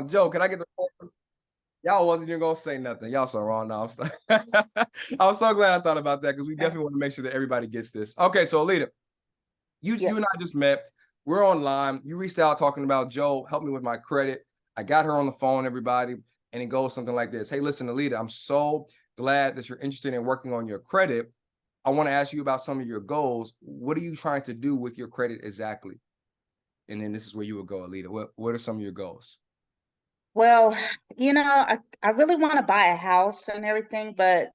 Joe, can I get the phone? Y'all wasn't even gonna say nothing. Y'all so wrong now. I was so glad I thought about that because we definitely want to make sure that everybody gets this. Okay, so Alita, you and I just met. We're online. You reached out talking about Joe, help me with my credit. I got her on the phone, everybody, and it goes something like this. Hey, listen, Alita, I'm so glad that you're interested in working on your credit. I want to ask you about some of your goals. What are you trying to do with your credit exactly? And then this is where you would go, Alita. What are some of your goals? Well, I really want to buy a house and everything, but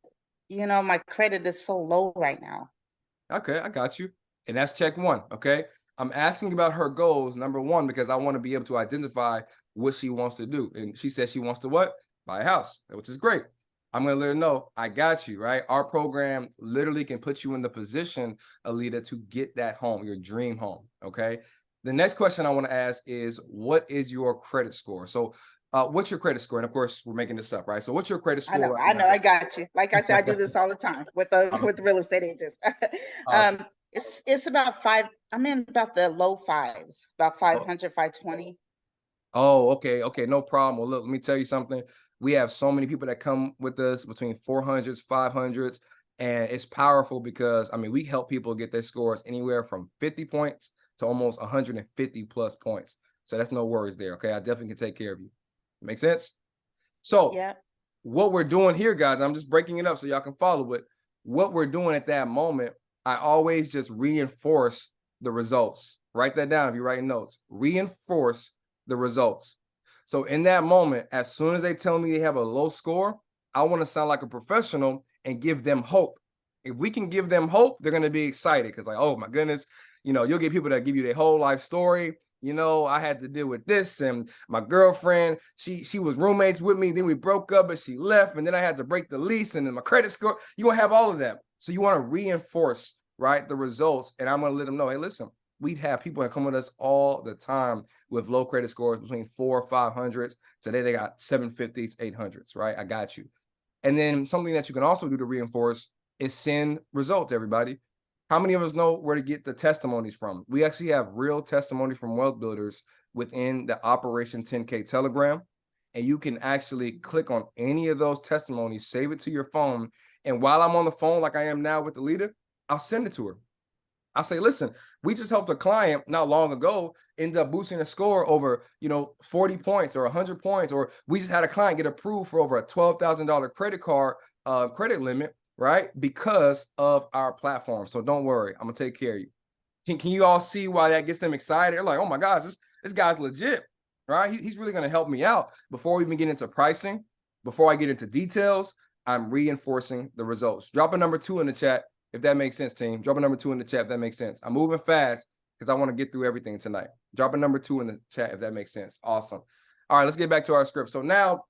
my credit is so low right now. Okay, I got you. And that's check one. Okay. I'm asking about her goals, number one, because I want to be able to identify what she wants to do. And she says she wants to what? Buy a house, which is great. I'm going to let her know I got you, right? Our program literally can put you in the position, Alita, to get that home, your dream home. Okay. The next question I want to ask is what is your credit score? So, what's your credit score? And of course, we're making this up, right? So, what's your credit I score know, right I know, now? I got you. Like I said, I do this all the time with the with Awesome. real estate agents. Awesome. It's about five. I'm in about the low fives, about 500, 520. Oh, okay, okay, no problem. Well, look, let me tell you something. We have so many people that come with us between 400s, 500s, and it's powerful because I mean, we help people get their scores anywhere from 50 points to almost 150 plus points. So that's no worries there. Okay, I definitely can take care of you. Make sense? So, Yeah. what we're doing here, guys, I'm just breaking it up so y'all can follow it. What we're doing at that moment, I always just reinforce the results. Write that down if you're writing notes. Reinforce the results. So in that moment, as soon as they tell me they have a low score, I want to sound like a professional and give them hope. If we can give them hope, they're going to be excited because, like, oh my goodness, you'll get people that give you their whole life story. I had to deal with this, and my girlfriend, she was roommates with me. Then we broke up, but she left, and then I had to break the lease, and then my credit score. You're gonna have all of that. So you want to reinforce, right, the results, and I'm gonna let them know, hey, listen, we have people that come with us all the time with low credit scores between 400s or 500s. Today they got 750s, 800s, right? I got you. And then something that you can also do to reinforce is send results, everybody. How many of us know where to get the testimonies from? We actually have real testimonies from wealth builders within the Operation 10K Telegram. And you can actually click on any of those testimonies, save it to your phone. And while I'm on the phone, like I am now with the leader, I'll send it to her. I say, listen, we just helped a client not long ago end up boosting a score over, 40 points or 100 points, or we just had a client get approved for over a $12,000 credit card credit limit, right? Because of our platform. So don't worry, I'm gonna take care of you. Can you all see why that gets them excited? They're like, oh my gosh, this guy's legit, right? He's really gonna help me out. Before we even get into pricing, before I get into details, I'm reinforcing the results. Drop a number 2 in the chat if that makes sense, team. Drop a number 2 in the chat if that makes sense. I'm moving fast because I want to get through everything tonight. Drop a number 2 in the chat if that makes sense. Awesome. All right, let's get back to our script. So now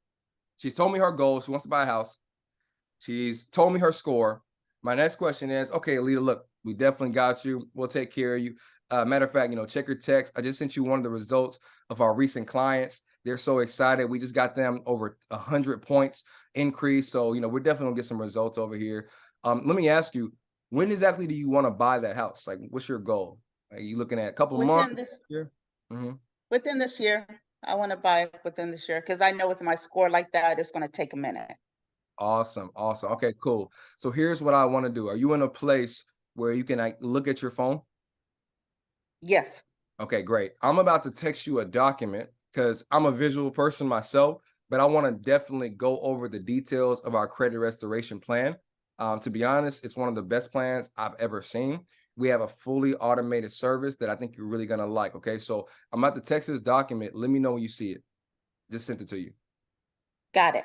she's told me her goal. She wants to buy a house. She's told me her score. My next question is, okay, Alita, look, we definitely got you. We'll take care of you. Matter of fact, check your text. I just sent you one of the results of our recent clients. They're so excited. We just got them over 100 points increase. So, we're definitely gonna get some results over here. Let me ask you, when exactly do you want to buy that house? Like, what's your goal? Are you looking at a couple of months? Within this Yeah. Mm-hmm. within this year, I want to buy within this year because I know with my score like that, it's going to take a minute. Awesome. Awesome. Okay, cool. So here's what I want to do. Are you in a place where you can look at your phone? Yes. Okay, great. I'm about to text you a document because I'm a visual person myself, but I want to definitely go over the details of our credit restoration plan. To be honest, it's one of the best plans I've ever seen. We have a fully automated service that I think you're really going to like. Okay, so I'm about to text this document. Let me know when you see it. Just sent it to you. Got it.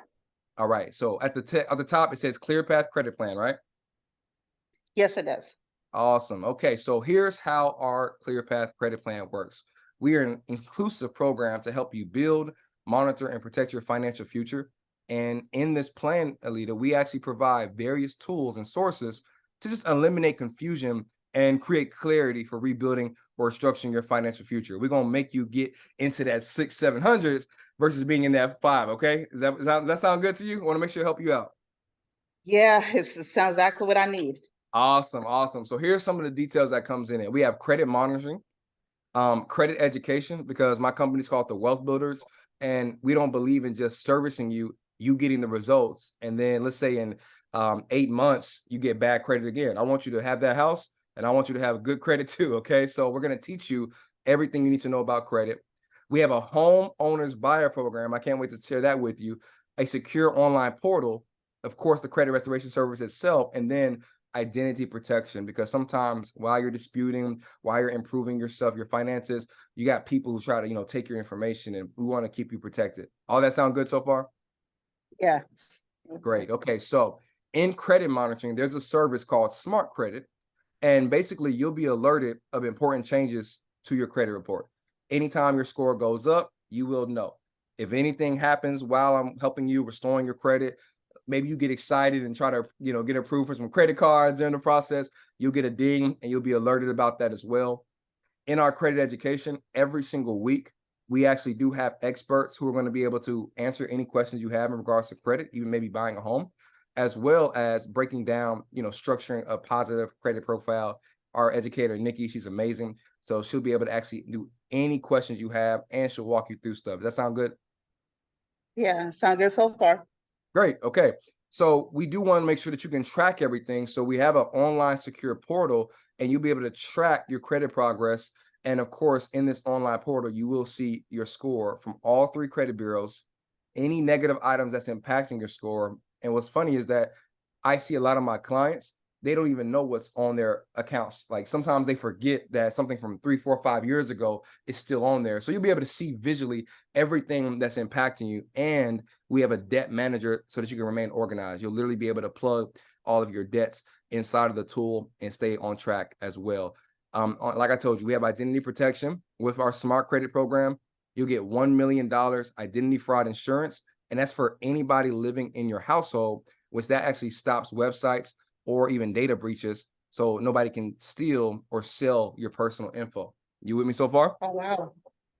All right. So at the top, it says Clear Path Credit Plan, right? Yes, it does. Awesome. Okay, so here's how our ClearPath credit plan works. We are an inclusive program to help you build, monitor, and protect your financial future. And in this plan, Alita, we actually provide various tools and sources to just eliminate confusion and create clarity for rebuilding or structuring your financial future. We're gonna make you get into that 600s, 700s versus being in that 5. Okay, does that sound good to you? I want to make sure to help you out. Yeah, it sounds exactly what I need. Awesome, awesome. So here's some of the details that comes in it. We have credit monitoring, credit education, because my company is called the Wealth Builders. And we don't believe in just servicing you getting the results. And then let's say in 8 months, you get bad credit again. I want you to have that house and I want you to have good credit too. Okay. So we're going to teach you everything you need to know about credit. We have a homeowners buyer program. I can't wait to share that with you. A secure online portal, of course, the credit restoration service itself, and then identity protection, because sometimes while you're disputing, while you're improving yourself, your finances, you got people who try to, take your information, and we want to keep you protected. All that sound good so far? Yes. Great. Okay. So in credit monitoring, there's a service called Smart Credit, and basically you'll be alerted of important changes to your credit report. Anytime your score goes up, you will know. If anything happens while I'm helping you restoring your credit, maybe you get excited and try to, get approved for some credit cards in the process, you'll get a ding and you'll be alerted about that as well. In our credit education, every single week, we actually do have experts who are going to be able to answer any questions you have in regards to credit, even maybe buying a home, as well as breaking down, structuring a positive credit profile. Our educator, Nikki, she's amazing. So she'll be able to actually do any questions you have, and she'll walk you through stuff. Does that sound good? Yeah, sound good so far. Great. Okay. So we do want to make sure that you can track everything. So we have an online secure portal, and you'll be able to track your credit progress. And of course, in this online portal, you will see your score from all 3 credit bureaus, any negative items that's impacting your score. And what's funny is that I see a lot of my clients, they don't even know what's on their accounts. Like sometimes they forget that something from 3, 4, 5 years ago is still on there. So you'll be able to see visually everything that's impacting you. And we have a debt manager so that you can remain organized. You'll literally be able to plug all of your debts inside of the tool and stay on track as well. Like I told you, we have identity protection with our smart credit program. You'll get $1 million identity fraud insurance. And that's for anybody living in your household, which that actually stops websites or even data breaches, so nobody can steal or sell your personal info. You with me so far? Oh, wow.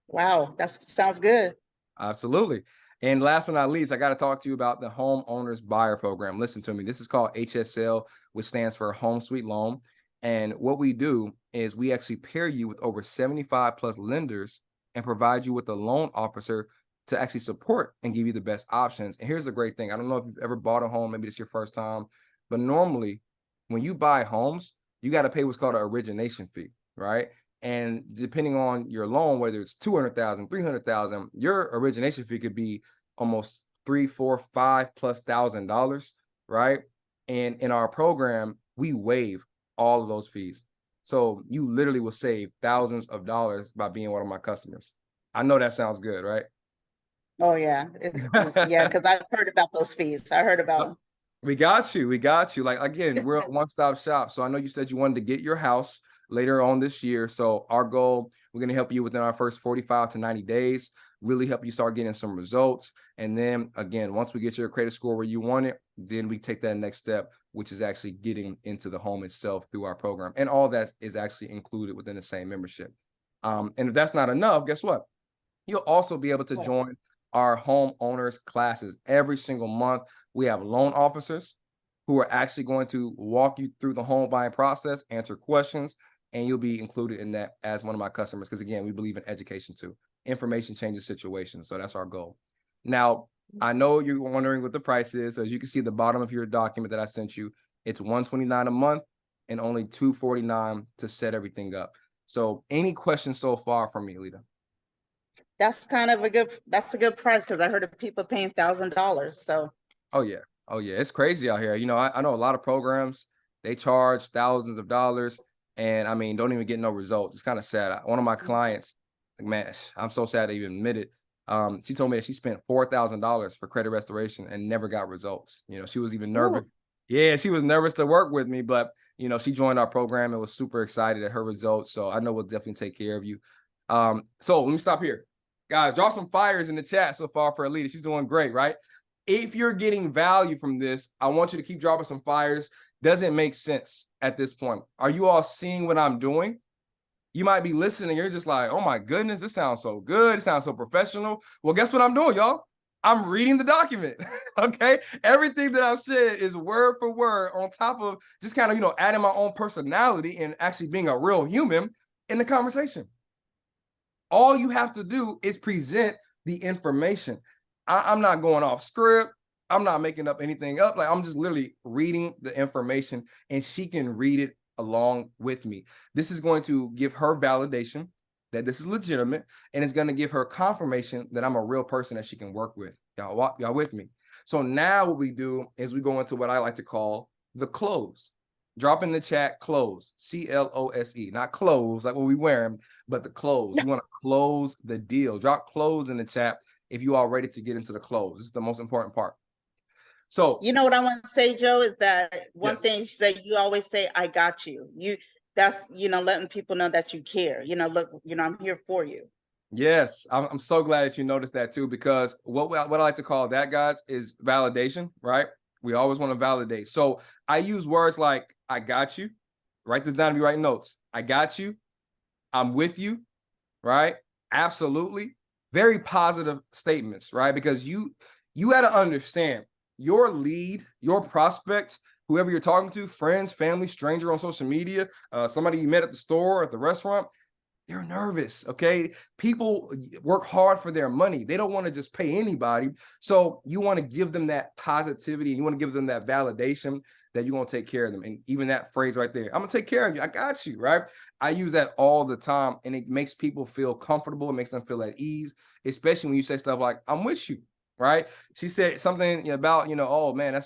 Wow, that sounds good. Absolutely. And last but not least, I got to talk to you about the homeowners buyer program. Listen to me. This is called HSL, which stands for Home Sweet Loan. And what we do is we actually pair you with over 75 plus lenders and provide you with a loan officer to actually support and give you the best options. And here's the great thing. I don't know if you've ever bought a home, maybe it's your first time, but normally when you buy homes, you got to pay what's called an origination fee, right? And depending on your loan, whether it's 200,000, 300,000, your origination fee could be almost 3, 4, 5 plus $1,000, right? And in our program, we waive all of those fees. So you literally will save thousands of dollars by being one of my customers. I know that sounds good, right? Oh, yeah. Yeah, because I've heard about those fees. I heard about them. We got you. We got you. Like, again, we're a one-stop shop. So I know you said you wanted to get your house later on this year. So our goal, we're going to help you within our first 45 to 90 days, really help you start getting some results. And then again, once we get your credit score where you want it, then we take that next step, which is actually getting into the home itself through our program. And all that is actually included within the same membership. And if that's not enough, guess what? You'll also be able to join our homeowners classes every single month. We have loan officers who are actually going to walk you through the home buying process, answer questions, and you'll be included in that as one of my customers. Because again, we believe in education too. Information changes situations. So that's our goal. Now, I know you're wondering what the price is. So as you can see at the bottom of your document that I sent you, it's $129 a month and only $249 to set everything up. So any questions so far from me, Lita? That's a good price, because I heard of people paying $1,000. So Oh yeah. Oh yeah. It's crazy out here. I know a lot of programs, they charge thousands of dollars and I mean, don't even get no results. It's kind of sad. One of my clients, like, man, I'm so sad to even admit it. She told me that she spent $4,000 for credit restoration and never got results. She was even nervous. Ooh. Yeah, she was nervous to work with me, but she joined our program and was super excited at her results. So I know we'll definitely take care of you. So let me stop here. Guys, drop some fires in the chat so far for Alita. She's doing great, right? If you're getting value from this, I want you to keep dropping some fires. Doesn't make sense at this point. Are you all seeing what I'm doing? You might be listening. You're just like, oh my goodness, this sounds so good. It sounds so professional. Well, guess what I'm doing, y'all? I'm reading the document. Okay. Everything that I've said is word for word on top of just kind of, adding my own personality and actually being a real human in the conversation. All you have to do is present the information. I'm not going off script. I'm not making up anything up. Like, I'm just literally reading the information, and she can read it along with me. This is going to give her validation that this is legitimate, and it's going to give her confirmation that I'm a real person that she can work with. Y'all with me? So now what we do is we go into what I like to call the close. Drop in the chat close, C-L-O-S-E, not clothes like when we wear them, but the close. We want to close the deal. Drop close in the chat if you are ready to get into the close. This is the most important part. So, you know what I want to say, Joe, is that one yes. thing you say, you always say, I got you. That's, letting people know that you care. Look, I'm here for you. Yes, I'm so glad that you noticed that too, because what I like to call that, guys, is validation, right? We always want to validate. So I use words like, I got you. Write this down if you write notes. I got you. I'm with you, right? Absolutely. Very positive statements, right? Because you got to understand your lead, your prospect, whoever you're talking to, friends, family, stranger on social media, somebody you met at the store, at the restaurant, they're nervous, okay? People work hard for their money. They don't want to just pay anybody. So you want to give them that positivity, and you want to give them that validation that you're going to take care of them. And even that phrase right there, I'm going to take care of you. I got you, right? I use that all the time, and it makes people feel comfortable. It makes them feel at ease, especially when you say stuff like, I'm with you, right? She said something about, oh man,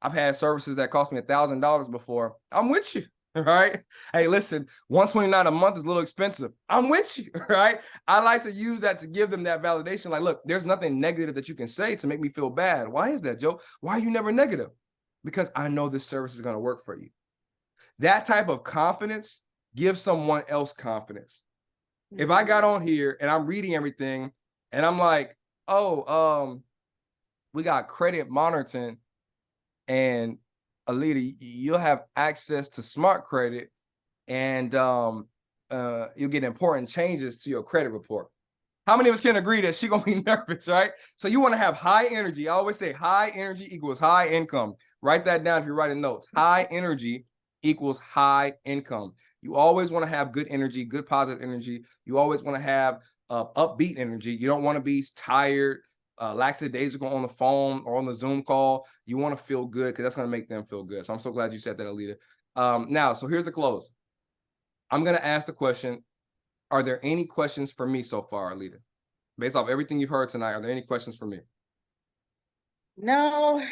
I've had services that cost me $1,000 before. I'm with you. Right? Hey, listen, $129 a month is a little expensive. I'm with you, right? I like to use that to give them that validation. Like, look, there's nothing negative that you can say to make me feel bad. Why is that, Joe? Why are you never negative? Because I know this service is going to work for you. That type of confidence gives someone else confidence. If I got on here and I'm reading everything and I'm like, oh, we got credit monitoring, and Alita, you'll have access to smart credit, and you'll get important changes to your credit report. How many of us can agree that she's going to be nervous, right? So you want to have high energy. I always say high energy equals high income. Write that down if you're writing notes. High energy equals high income. You always want to have good energy, good positive energy. You always want to have upbeat energy. You don't want to be tired, lackadaisical on the phone or on the Zoom call. You want to feel good, because that's going to make them feel good. So I'm so glad you said that, Alita. Now, so here's the close. I'm going to ask the question, are there any questions for me so far, Alita? Based off everything you've heard tonight, are there any questions for me? No,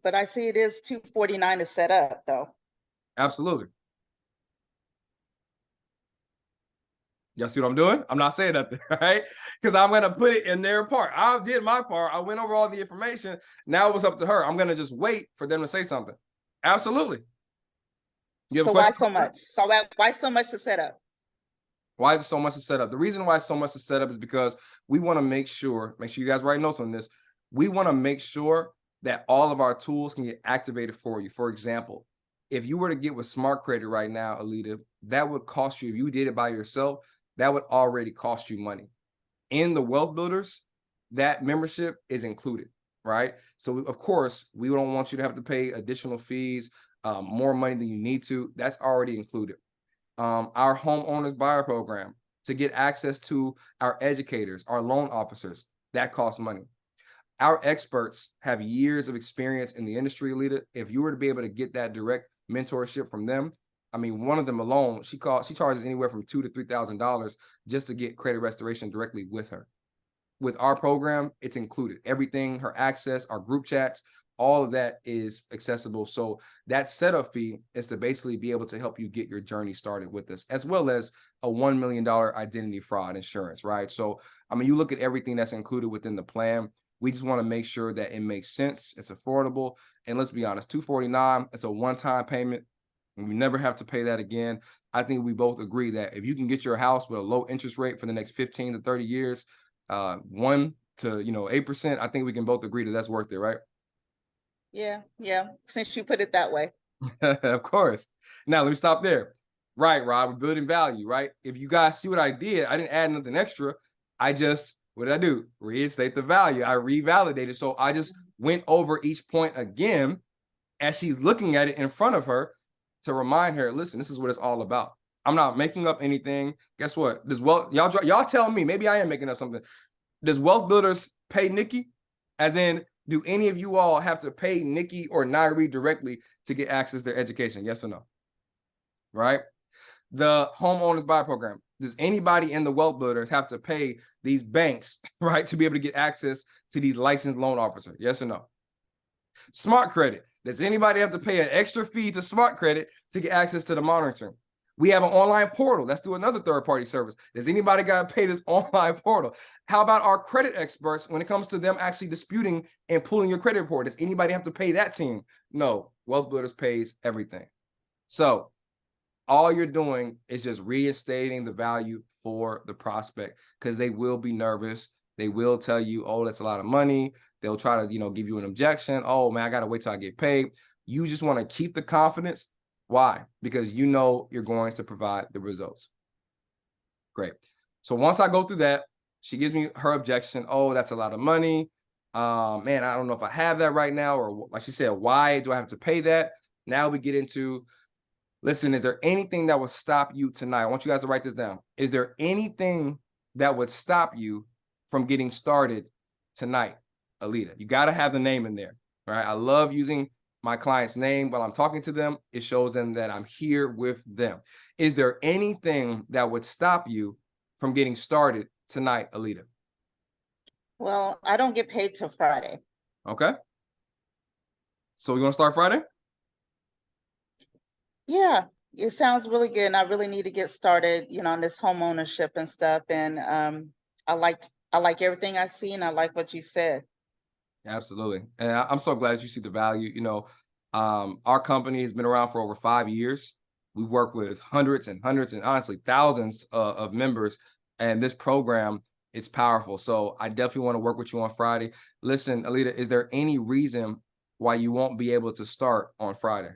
but I see it is 249 to set up, though. Absolutely. Y'all see what I'm doing? I'm not saying nothing, right? Because I'm going to put it in their part. I did my part. I went over all the information. Now it was up to her. I'm going to just wait for them to say something. Absolutely. You have a question? Why so much? So why so much to set up? Why is it so much to set up? The reason why it's so much to set up is because we want to make sure you guys write notes on this. We want to make sure that all of our tools can get activated for you. For example, if you were to get with Smart Credit right now, Alita, that would cost you, if you did it by yourself, that would already cost you money. In the Wealth Builders, that membership is included, right? So of course, we don't want you to have to pay additional fees, more money than you need to. That's already included. Our homeowners buyer program, to get access to our educators, our loan officers, that costs money. Our experts have years of experience in the industry, Alita. If you were to be able to get that direct mentorship from them, I mean, one of them alone, she charges anywhere from $2,000 to $3,000 just to get credit restoration directly with her. With our program, it's included. Everything, her access, our group chats, all of that is accessible. So that setup fee is to basically be able to help you get your journey started with us, as well as a $1 million identity fraud insurance, right? So, I mean, you look at everything that's included within the plan. We just want to make sure that it makes sense, it's affordable. And let's be honest, $249, it's a one-time payment, and we never have to pay that again. I think we both agree that if you can get your house with a low interest rate for the next 15 to 30 years, 1 to 8%, I think we can both agree that that's worth it, right? Yeah, since you put it that way. Of course. Now let me stop there. Right, Rob, we're building value, right? If you guys see what I did, I didn't add nothing extra. What did I do? Reinstate the value. I revalidated. So I just went over each point again as she's looking at it in front of her to remind her, listen, this is what it's all about. I'm not making up anything. Guess what? Y'all tell me, maybe I am making up something. Does Wealth Builders pay Nikki? As in, do any of you all have to pay Nikki or Nairi directly to get access to their education? Yes or no? Right? The homeowners buy program. Does anybody in the Wealth Builders have to pay these banks, right, to be able to get access to these licensed loan officers? Yes or no? Smart credit. Does anybody have to pay an extra fee to Smart Credit to get access to the monitoring? We have an online portal. Let's do another third-party service. Does anybody got to pay this online portal? How about our credit experts when it comes to them actually disputing and pulling your credit report? Does anybody have to pay that team? No. Wealth Builders pays everything. So all you're doing is just reinstating the value for the prospect, because they will be nervous. They will tell you, oh, that's a lot of money. They'll try to, give you an objection. Oh man, I got to wait till I get paid. You just want to keep the confidence. Why? Because you know you're going to provide the results. Great. So once I go through that, she gives me her objection. Oh, that's a lot of money. Man, I don't know if I have that right now. Or like she said, why do I have to pay that? Now we get into, listen, is there anything that would stop you tonight? I want you guys to write this down. Is there anything that would stop you from getting started tonight, Alita? You got to have the name in there. All right. I love using my client's name while I'm talking to them. It shows them that I'm here with them. Is there anything that would stop you from getting started tonight, Alita? Well, I don't get paid till Friday. Okay. So you want to start Friday? Yeah, it sounds really good. And I really need to get started, on this home ownership and stuff. And I like everything I see, and I like what you said. Absolutely. And I'm so glad that you see the value. Our company has been around for over 5 years. We work with hundreds and hundreds and honestly thousands of members. And this program is powerful. So I definitely want to work with you on Friday. Listen, Alita, is there any reason why you won't be able to start on Friday?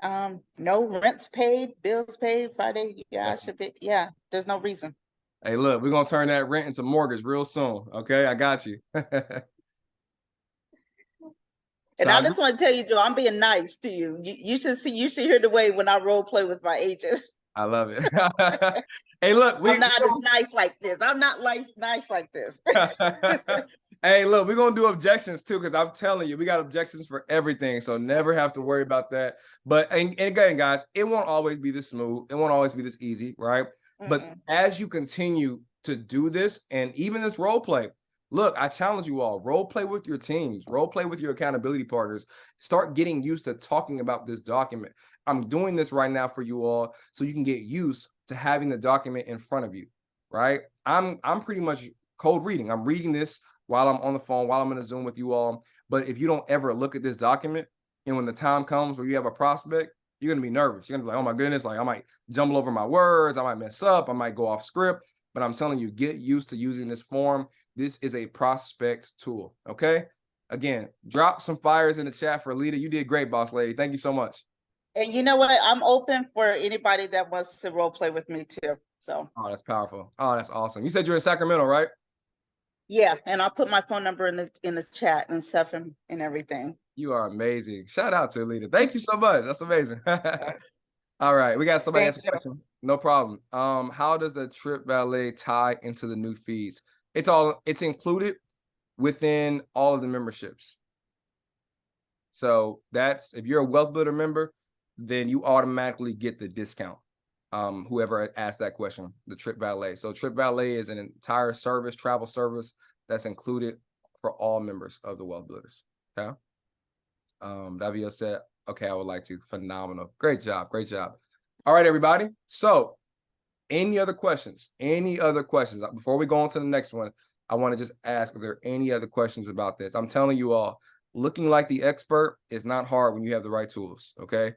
No rents paid, bills paid Friday. Yeah, I should be. Yeah, there's no reason. Hey, look, we're going to turn that rent into mortgage real soon. Okay, I got you. And I Sound good? just want to tell you, Joe, I'm being nice to you. You should see, you should hear the way when I role play with my agents. I love it. Hey, look, I'm not as nice like this. I'm not nice like this. Hey, look, we're going to do objections too, because I'm telling you, we got objections for everything. So never have to worry about that. But and again, guys, it won't always be this smooth. It won't always be this easy, right? But as you continue to do this, and even this role play, look, I challenge you all, role play with your teams, role play with your accountability partners, start getting used to talking about this document. I'm doing this right now for you all so you can get used to having the document in front of you, right? I'm pretty much cold reading. I'm reading this while I'm on the phone, while I'm in a Zoom with you all. But if you don't ever look at this document, and when the time comes where you have a prospect, you're going to be nervous. You're going to be like, oh my goodness, like I might jumble over my words. I might mess up. I might go off script. But I'm telling you, get used to using this form. This is a prospect tool. Okay. Again, drop some fires in the chat for Alita. You did great, boss lady. Thank you so much. And you know what? I'm open for anybody that wants to role play with me too. So. Oh, that's powerful. Oh, that's awesome. You said you're in Sacramento, right? Yeah, and I'll put my phone number in the chat and stuff and everything. You are amazing. Shout out to Alita. Thank you so much. That's amazing. All right, we got somebody ask a question. No problem. How does the trip valet tie into the new fees? It's included within all of the memberships. So that's, if you're a Wealth Builder member, then you automatically get the discount. Whoever asked that question, the trip valet. So trip valet is an entire service, travel service that's included for all members of the Wealth Builders. Okay. Davia said, okay, I would like to. Phenomenal. Great job. Great job. All right, everybody. So any other questions? Any other questions? Before we go on to the next one, I want to just ask if there are any other questions about this. I'm telling you all, looking like the expert is not hard when you have the right tools. Okay.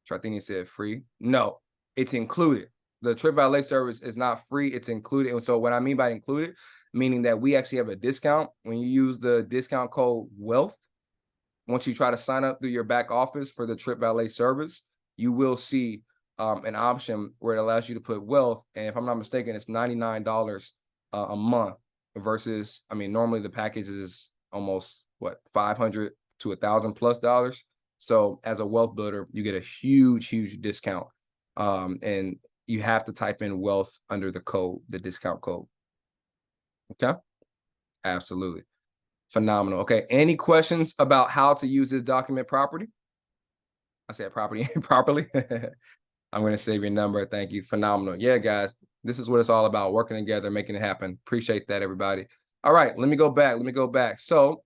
Tritini said free. No, it's included. The trip valet service is not free. It's included. And so what I mean by included, meaning that we actually have a discount when you use the discount code WEALTH. Once you try to sign up through your back office for the trip valet service, you will see an option where it allows you to put wealth. And if I'm not mistaken, it's $99 a month versus, I mean, normally the package is almost what, $500 to $1,000+ dollars. So as a wealth builder, you get a huge, huge discount. And you have to type in wealth under the code, the discount code. Okay. Absolutely. Phenomenal. Okay. Any questions about how to use this document properly? I said property properly. I'm going to save your number. Thank you. Phenomenal. Yeah, guys, this is what it's all about, working together, making it happen. Appreciate that, everybody. All right, let me go back. So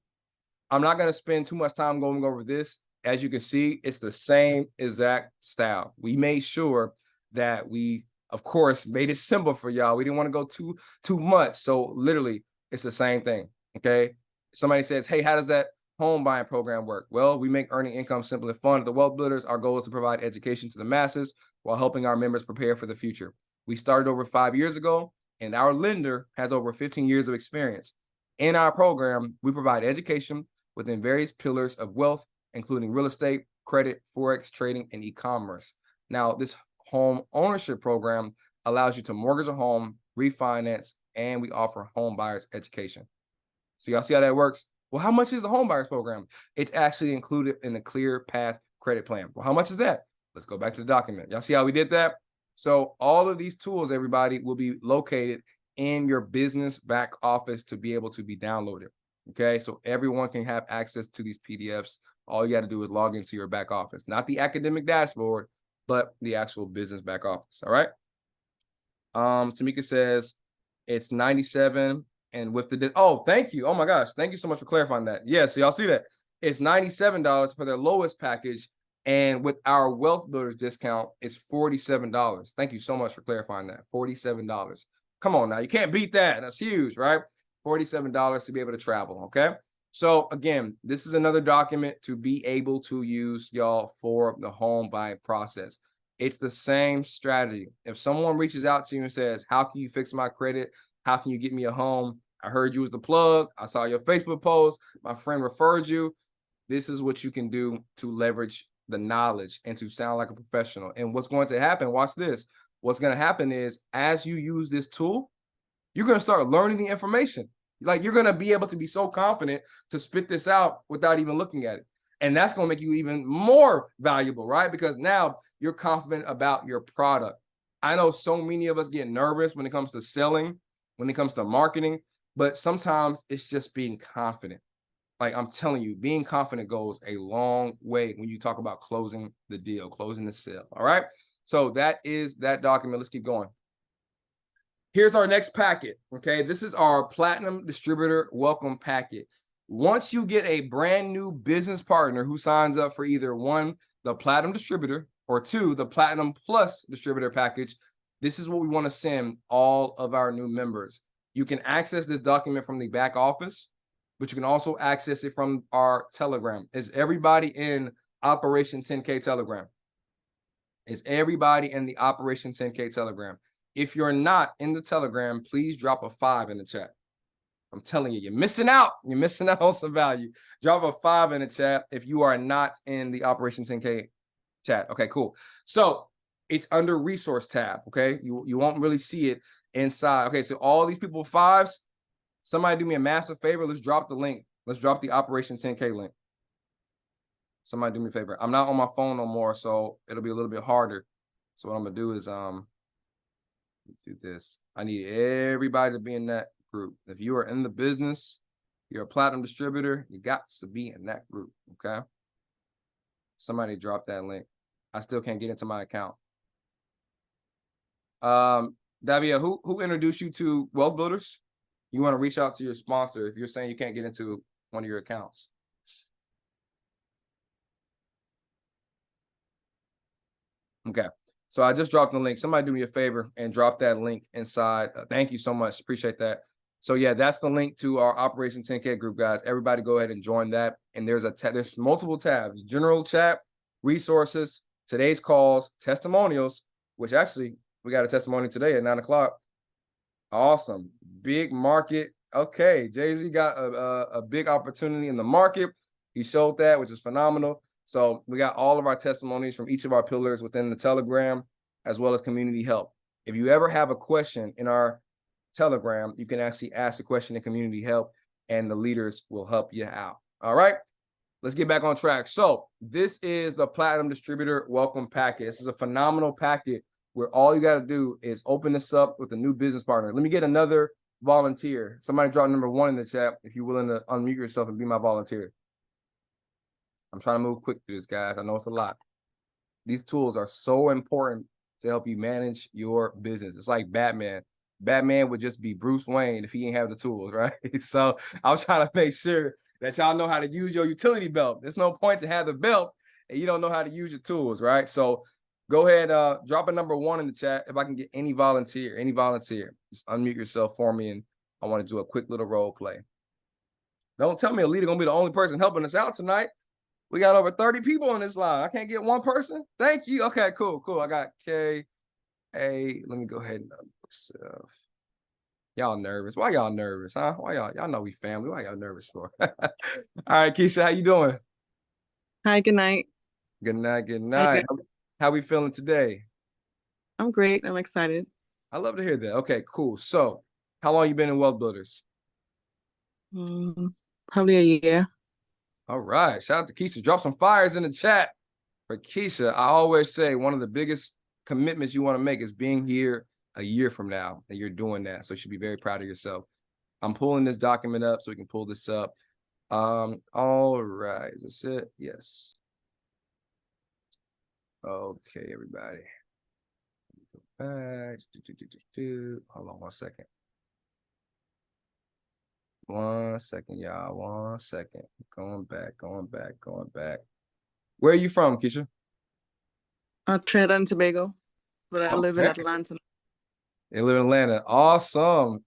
I'm not going to spend too much time going over this. As you can see, it's the same exact style. We made sure that we, of course, made it simple for y'all. We didn't want to go too much. So literally, it's the same thing. Okay. Somebody says, hey, how does that home buying program work? Well, we make earning income simple and fun. At the Wealth Builders, our goal is to provide education to the masses while helping our members prepare for the future. We started over 5 years ago, and our lender has over 15 years of experience. In our program, we provide education within various pillars of wealth, including real estate, credit, forex, trading, and e-commerce. Now, this home ownership program allows you to mortgage a home, refinance, and we offer home buyers education. So y'all see how that works? Well, how much is the home buyers program? It's actually included in the Clear Path credit plan. Well, how much is that? Let's go back to the document. Y'all see how we did that? So all of these tools, everybody, will be located in your business back office to be able to be downloaded. Okay, so everyone can have access to these PDFs. All you got to do is log into your back office, not the academic dashboard, but the actual business back office. All right. Tamika says it's 97, and with the thank you. Oh my gosh, thank you so much for clarifying that. Yeah, so y'all see that it's $97 for their lowest package, and with our Wealth Builders discount, it's $47. Thank you so much for clarifying that. $47. Come on now, you can't beat that. That's huge, right? $47 to be able to travel. Okay. So again, this is another document to be able to use, y'all, for the home buying process. It's the same strategy. If someone reaches out to you and says, how can you fix my credit? How can you get me a home? I heard you was the plug. I saw your Facebook post. My friend referred you. This is what you can do to leverage the knowledge and to sound like a professional. And what's going to happen, watch this. What's going to happen is as you use this tool, you're going to start learning the information. Like you're going to be able to be so confident to spit this out without even looking at it. And that's going to make you even more valuable, right? Because now you're confident about your product. I know so many of us get nervous when it comes to selling, when it comes to marketing, but sometimes it's just being confident. Like I'm telling you, being confident goes a long way when you talk about closing the deal, closing the sale. All right. So that is that document. Let's keep going. Here's our next packet. Okay. This is our Platinum Distributor Welcome Packet. Once you get a brand new business partner who signs up for either one, the Platinum Distributor, or two, the Platinum Plus Distributor package, this is what we want to send all of our new members. You can access this document from the back office, but you can also access it from our Telegram. Is everybody in Operation 10K Telegram? Is everybody in the Operation 10K Telegram? If you're not in the Telegram, please drop a 5 in the chat. I'm telling you, you're missing out. You're missing out on some value. Drop a 5 in the chat if you are not in the Operation 10K chat. Okay, cool. So it's under resource tab. Okay, you won't really see it inside. Okay, so all these people with 5s, somebody do me a massive favor. Let's drop the link. Let's drop the Operation 10K link. Somebody do me a favor. I'm not on my phone no more, so it'll be a little bit harder. So what I'm gonna do is do this. I need everybody to be in that group. If you are in the business, you're a platinum distributor, you got to be in that group. Okay. Somebody drop that link. I still can't get into my account. Davia, who introduced you to Wealth Builders? You want to reach out to your sponsor if you're saying you can't get into one of your accounts. Okay. So I just dropped the link. Somebody do me a favor and drop that link inside. Thank you so much. Appreciate that. So yeah, that's the link to our Operation 10K group, guys. Everybody go ahead and join that. And there's multiple tabs: general chat, resources, today's calls, testimonials, which actually we got a testimony today at 9 o'clock. Awesome. Big market. Okay. Jay-Z got a big opportunity in the market. He showed that, which is phenomenal. So we got all of our testimonies from each of our pillars within the Telegram, as well as community help. If you ever have a question in our Telegram, you can actually ask the question in community help, and the leaders will help you out. All right, let's get back on track. So this is the Platinum Distributor Welcome Packet. This is a phenomenal packet where all you got to do is open this up with a new business partner. Let me get another volunteer. Somebody drop number 1 in the chat if you're willing to unmute yourself and be my volunteer. I'm trying to move quick through this, guys. I know it's a lot. These tools are so important to help you manage your business. It's like Batman. Batman would just be Bruce Wayne if he didn't have the tools, right? So I'm trying to make sure that y'all know how to use your utility belt. There's no point to have the belt and you don't know how to use your tools, right? So go ahead, drop a number 1 in the chat if I can get any volunteer. Just unmute yourself for me, and I want to do a quick little role play. Don't tell me Alita gonna be the only person helping us out tonight. We got over 30 people on this line. I can't get one person. Thank you. Okay, cool. I got K, A. Let me go ahead and myself. Y'all nervous? Why y'all nervous, huh? Why y'all know we family? Why y'all nervous for? All right, Keisha, how you doing? Hi, good night. Good night. How we feeling today? I'm great. I'm excited. I love to hear that. Okay, cool. So, how long you been in Wealthbuilders? Probably a year. All right. Shout out to Keisha. Drop some fires in the chat for Keisha. I always say one of the biggest commitments you want to make is being here a year from now, and you're doing that. So you should be very proud of yourself. I'm pulling this document up so we can pull this up. All right. Is this it? Yes. Okay, everybody. Go back. Hold on 1 second. 1 second, y'all. 1 second. Going back. Where are you from, Keisha? Trinidad and Tobago, but I live in Atlanta. You live in Atlanta. Awesome.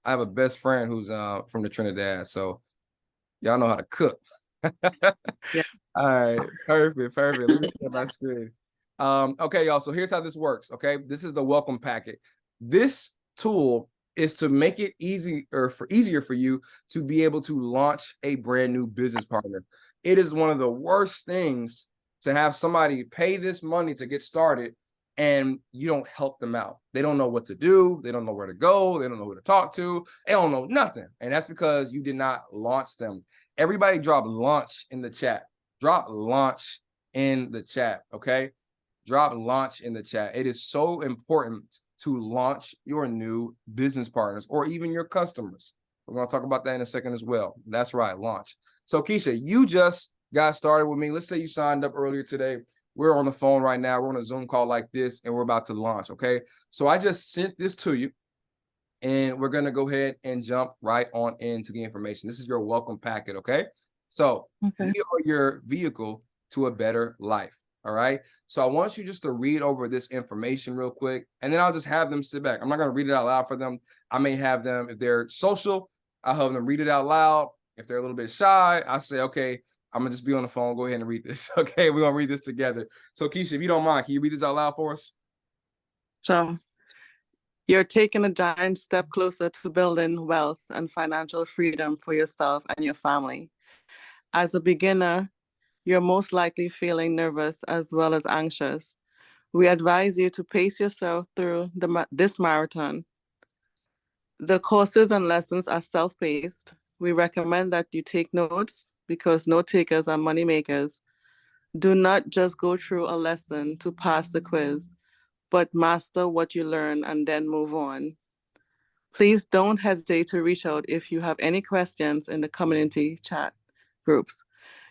I have a best friend who's from the Trinidad, so y'all know how to cook. Yeah. All right, perfect. Let me share my screen. Okay, y'all. So here's how this works. Okay, this is the welcome packet. This tool is to make it easier for you to be able to launch a brand new business partner. It is one of the worst things to have somebody pay this money to get started and you don't help them out. They don't know what to do. They don't know where to go. They don't know who to talk to. They don't know nothing. And that's because you did not launch them. Everybody drop launch in the chat. Drop launch in the chat, okay? Drop launch in the chat. It is so important to launch your new business partners or even your customers. We're going to talk about that in a second as well. That's right, launch. So Keisha, you just got started with me. Let's say you signed up earlier today. We're on the phone right now. We're on a Zoom call like this, and we're about to launch, okay? So I just sent this to you, and we're going to go ahead and jump right on into the information. This is your welcome packet, okay? So we are your vehicle to a better life. All right. So I want you just to read over this information real quick, and then I'll just have them sit back. I'm not going to read it out loud for them. I may have them, if they're social, I'll have them read it out loud. If they're a little bit shy, I'll say, okay, I'm going to just be on the phone. Go ahead and read this. Okay. We're going to read this together. So Keisha, if you don't mind, can you read this out loud for us? Sure. You're taking a giant step closer to building wealth and financial freedom for yourself and your family. As a beginner, you're most likely feeling nervous as well as anxious. We advise you to pace yourself through this marathon. The courses and lessons are self-paced. We recommend that you take notes because note takers are money makers. Do not just go through a lesson to pass the quiz, but master what you learn and then move on. Please don't hesitate to reach out if you have any questions in the community chat groups.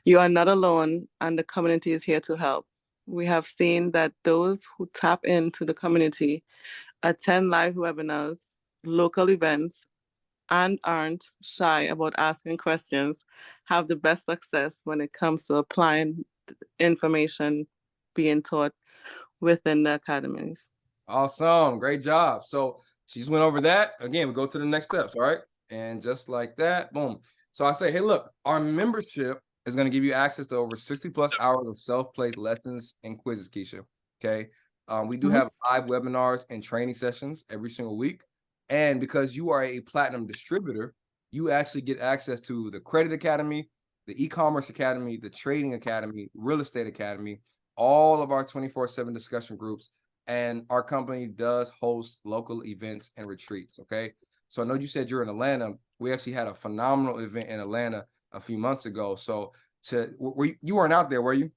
You are not alone, and the community is here to help. We have seen that those who tap into the community, attend live webinars, local events, and aren't shy about asking questions have the best success when it comes to applying information being taught within the academies. Awesome. Great job. So she just went over that. Again, we go to the next steps. All right. And just like that, boom. So I say, hey, look, our membership is going to give you access to over 60 plus hours of self-paced lessons and quizzes, Keisha. Okay. We do have live webinars and training sessions every single week. And because you are a platinum distributor, you actually get access to the Credit Academy, the E-commerce Academy, the Trading Academy, Real Estate Academy, all of our 24/7 discussion groups. And our company does host local events and retreats, okay? So I know you said you're in Atlanta. We actually had a phenomenal event in Atlanta a few months ago. So you weren't out there, were you?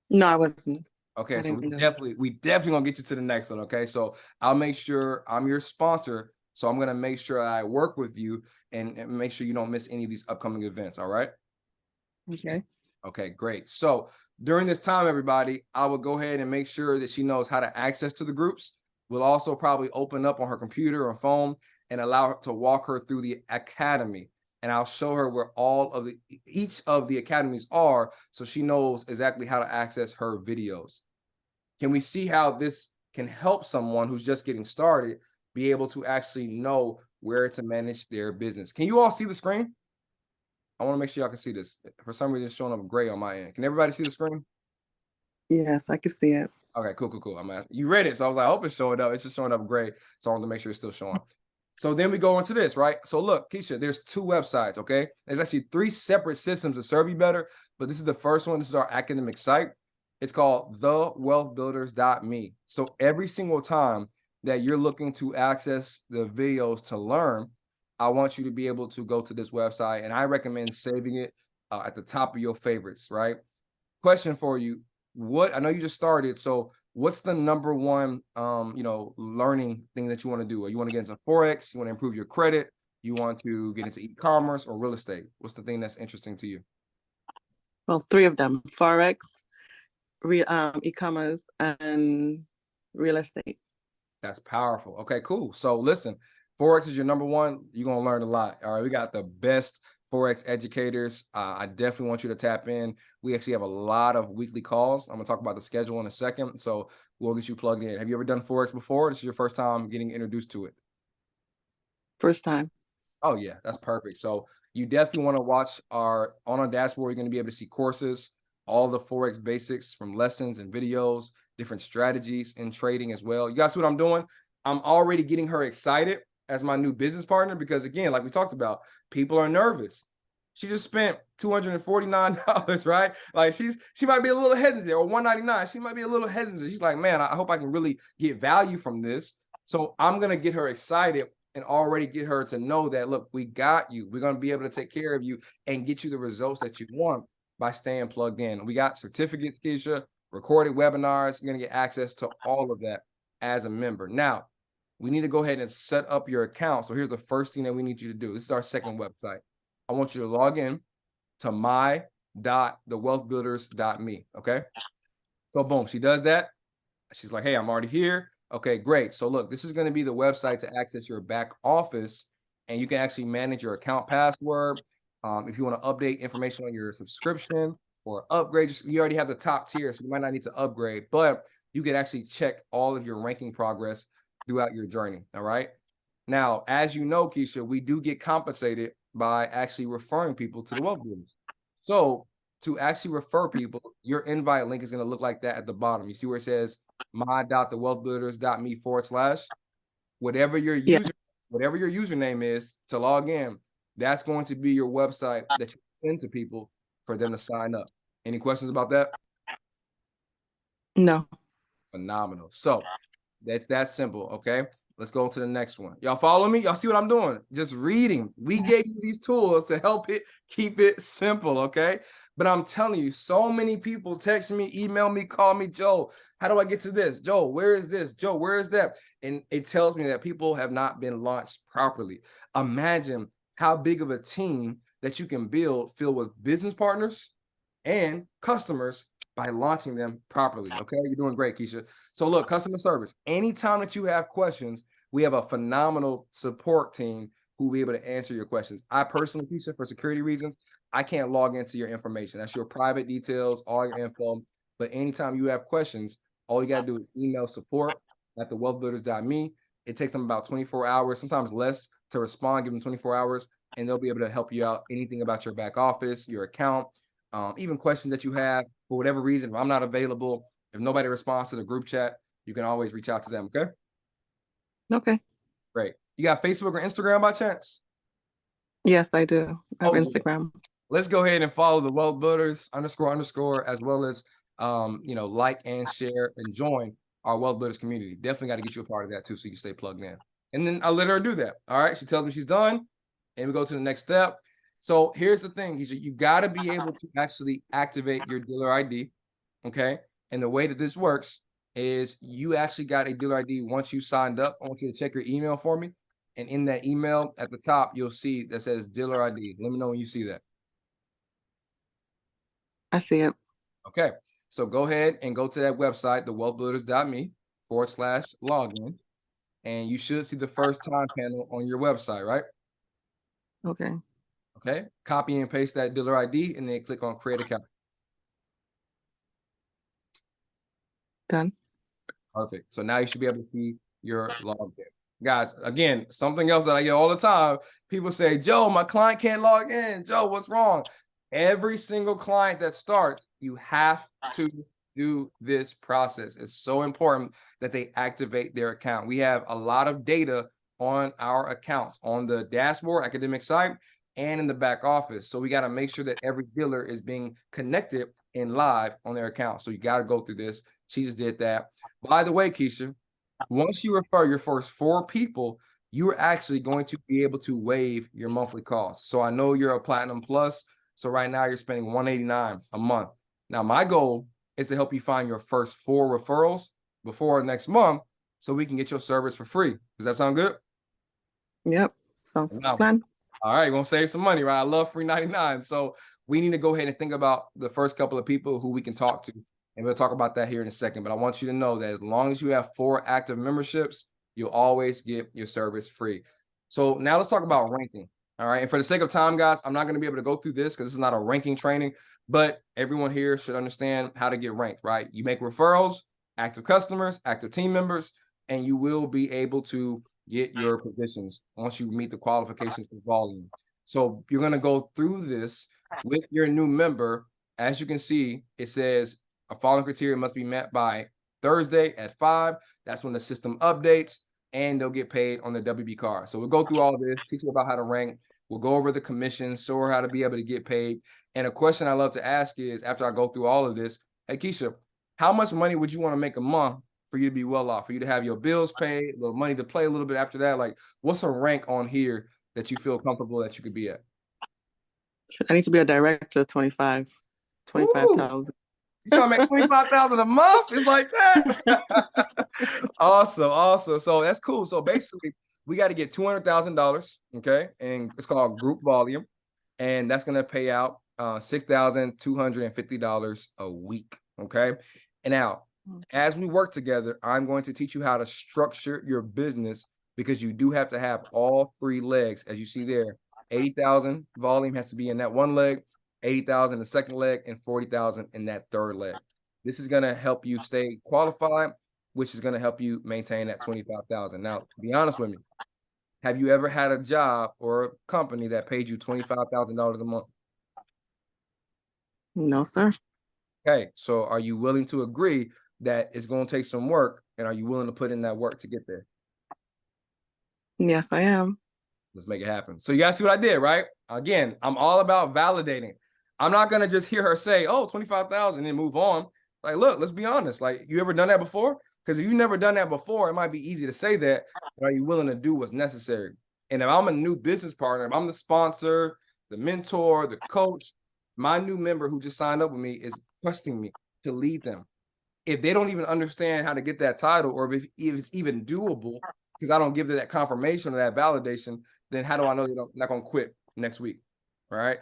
No, I wasn't. Okay, I so didn't know. we definitely gonna get you to the next one. Okay, so I'll make sure I'm your sponsor. So I'm gonna make sure I work with you and make sure you don't miss any of these upcoming events. All right. Okay. Okay, great. So during this time, everybody, I will go ahead and make sure that she knows how to access to the groups. We'll also probably open up on her computer or phone and allow her to walk her through the academy. And I'll show her where each of the academies are, so she knows exactly how to access her videos. Can we see how this can help someone who's just getting started be able to actually know where to manage their business? Can you all see the screen? I want to make sure y'all can see this. For some reason, it's showing up gray on my end. Can everybody see the screen? Yes, I can see it. Okay, cool. You read it, so I was like, I hope it's showing up. It's just showing up gray, so I want to make sure it's still showing. So then we go into this, right? So look, Keisha, there's 2 websites, okay? There's actually 3 separate systems to serve you better, but this is the first one. This is our academic site. It's called thewealthbuilders.me. So every single time that you're looking to access the videos to learn, I want you to be able to go to this website, and I recommend saving it at the top of your favorites, right? Question for you. I know you just started, so what's the number one learning thing that you want to do? Or you want to get into Forex, you want to improve your credit, you want to get into e-commerce or real estate? What's the thing that's interesting to you? Well, 3 of them: Forex, e-commerce, and real estate. That's powerful. Okay, cool. So listen, Forex is your number one. You're going to learn a lot. All right, we got the best Forex educators. I definitely want you to tap in. We actually have a lot of weekly calls. I'm going to talk about the schedule in a second, so we'll get you plugged in. Have you ever done Forex before? This is your first time getting introduced to it? First time. Oh yeah, that's perfect. So you definitely want to watch on our dashboard. You're going to be able to see courses, all the Forex basics from lessons and videos, different strategies in trading as well. You guys see what I'm doing? I'm already getting her excited as my new business partner because, again, like we talked about, people are nervous. She just spent $249, right? Like she might be a little hesitant, or $199. She might be a little hesitant. She's like, man, I hope I can really get value from this. So I'm gonna get her excited and already get her to know that, look, we got you. We're gonna be able to take care of you and get you the results that you want by staying plugged in. We got certificates, Keisha, recorded webinars. You're gonna get access to all of that as a member. Now, we need to go ahead and set up your account. So here's the first thing that we need you to do. This is our second website. I want you to log in to my.thewealthbuilders.me. Okay. So boom, she does that. She's like, hey, I'm already here. Okay, great. So look, this is going to be the website to access your back office, and you can actually manage your account password. If you want to update information on your subscription or upgrade, you already have the top tier, so you might not need to upgrade, but you can actually check all of your ranking progress throughout your journey. All right. Now, as you know, Keisha, we do get compensated by actually referring people to the Wealthbuilders. So to actually refer people, your invite link is going to look like that at the bottom. You see where it says my.thewealthbuilders.me/, whatever your username is to log in, that's going to be your website that you send to people for them to sign up. Any questions about that? No. Phenomenal. So that's that simple. Okay. Let's go to the next one. Y'all follow me? Y'all see what I'm doing? Just reading. We gave you these tools to help it keep it simple, okay? But I'm telling you, so many people text me, email me, call me, Joe, how do I get to this? Joe, where is this? Joe, where is that? And it tells me that people have not been launched properly. Imagine how big of a team that you can build filled with business partners and customers by launching them properly. Okay, you're doing great, Keisha. So look, customer service. Anytime that you have questions, we have a phenomenal support team who will be able to answer your questions. I personally, Keisha, for security reasons, I can't log into your information. That's your private details, all your info. But anytime you have questions, all you got to do is email support@thewealthbuilders.me. It takes them about 24 hours, sometimes less, to respond. Give them 24 hours, and they'll be able to help you out. Anything about your back office, your account, even questions that you have for whatever reason. If I'm not available, if nobody responds to the group chat, you can always reach out to them. Okay. Okay. Great. You got Facebook or Instagram by chance? Yes, I do. I have Okay. Instagram. Let's go ahead and follow the Wealth Builders __ as well as like and share and join our Wealth Builders community. Definitely got to get you a part of that too, so you can stay plugged in. And then I'll let her do that. All right. She tells me she's done, and we go to the next step. So here's the thing: you got to be able to actually activate your dealer ID. Okay. And the way that this works is you actually got a dealer ID once you signed up. I want you to check your email for me. And in that email at the top, you'll see that says dealer ID. Let me know when you see that. I see it. Okay. So go ahead and go to that website, thewealthbuilders.me/login. And you should see the first time panel on your website, right? Okay. Okay. Copy and paste that dealer ID and then click on create account. Done. Perfect. So now you should be able to see your login. Guys, again, something else that I get all the time. People say, Joe, my client can't log in. Joe, what's wrong? Every single client that starts, you have to do this process. It's so important that they activate their account. We have a lot of data on our accounts on the dashboard, academic site, and in the back office. So we got to make sure that every dealer is being connected and live on their account. So you got to go through this. She just did that. By the way, Keisha, once you refer your first 4 people, you're actually going to be able to waive your monthly costs. So I know you're a Platinum Plus. So right now you're spending $189 a month. Now my goal is to help you find your first 4 referrals before next month so we can get your service for free. Does that sound good? Yep. Sounds Wow. fun. All right, you're gonna save some money, right? I love free 99. So we need to go ahead and think about the first couple of people who we can talk to. And we'll talk about that here in a second. But I want you to know that as long as you have 4 active memberships, you'll always get your service free. So now let's talk about ranking. All right. And for the sake of time, guys, I'm not going to be able to go through this because this is not a ranking training, but everyone here should understand how to get ranked, right? You make referrals, active customers, active team members, and you will be able to get your positions once you meet the qualifications for volume. So you're going to go through this with your new member. As you can see, it says a following criteria must be met by Thursday at 5. That's when the system updates and they'll get paid on the WB card. So we'll go through all of this, teach you about how to rank. We'll go over the commissions, show her how to be able to get paid. And a question I love to ask is, after I go through all of this, hey, Keisha, how much money would you want to make a month for you to be well off, for you to have your bills paid, a little money to play a little bit after that? Like, what's a rank on here that you feel comfortable that you could be at? I need to be a director, 25,000. You trying to make 25,000 a month? It's like that. Awesome. So that's cool. So basically, we got to get $200,000, okay? And it's called group volume. And that's going to pay out $6,250 a week, okay? And now, as we work together, I'm going to teach you how to structure your business because you do have to have all 3 legs. As you see there, 80,000 volume has to be in that one leg, 80,000 in the second leg, and 40,000 in that third leg. This is going to help you stay qualified, which is going to help you maintain that 25,000. Now, to be honest with me, have you ever had a job or a company that paid you $25,000 a month? No, sir. Okay, so are you willing to agree that it's going to take some work, and are you willing to put in that work to get there? Yes, I am. Let's make it happen. So you guys see what I did, right? Again, I'm all about validating. I'm not going to just hear her say, oh, 25,000 and move on. Like, look, let's be honest. Like, you ever done that before? Because if you've never done that before, it might be easy to say that, but are you willing to do what's necessary? And if I'm a new business partner, if I'm the sponsor, the mentor, the coach, my new member who just signed up with me is trusting me to lead them. If they don't even understand how to get that title, or if it's even doable, because I don't give them that confirmation or that validation, then how do I know they're not going to quit next week? All right.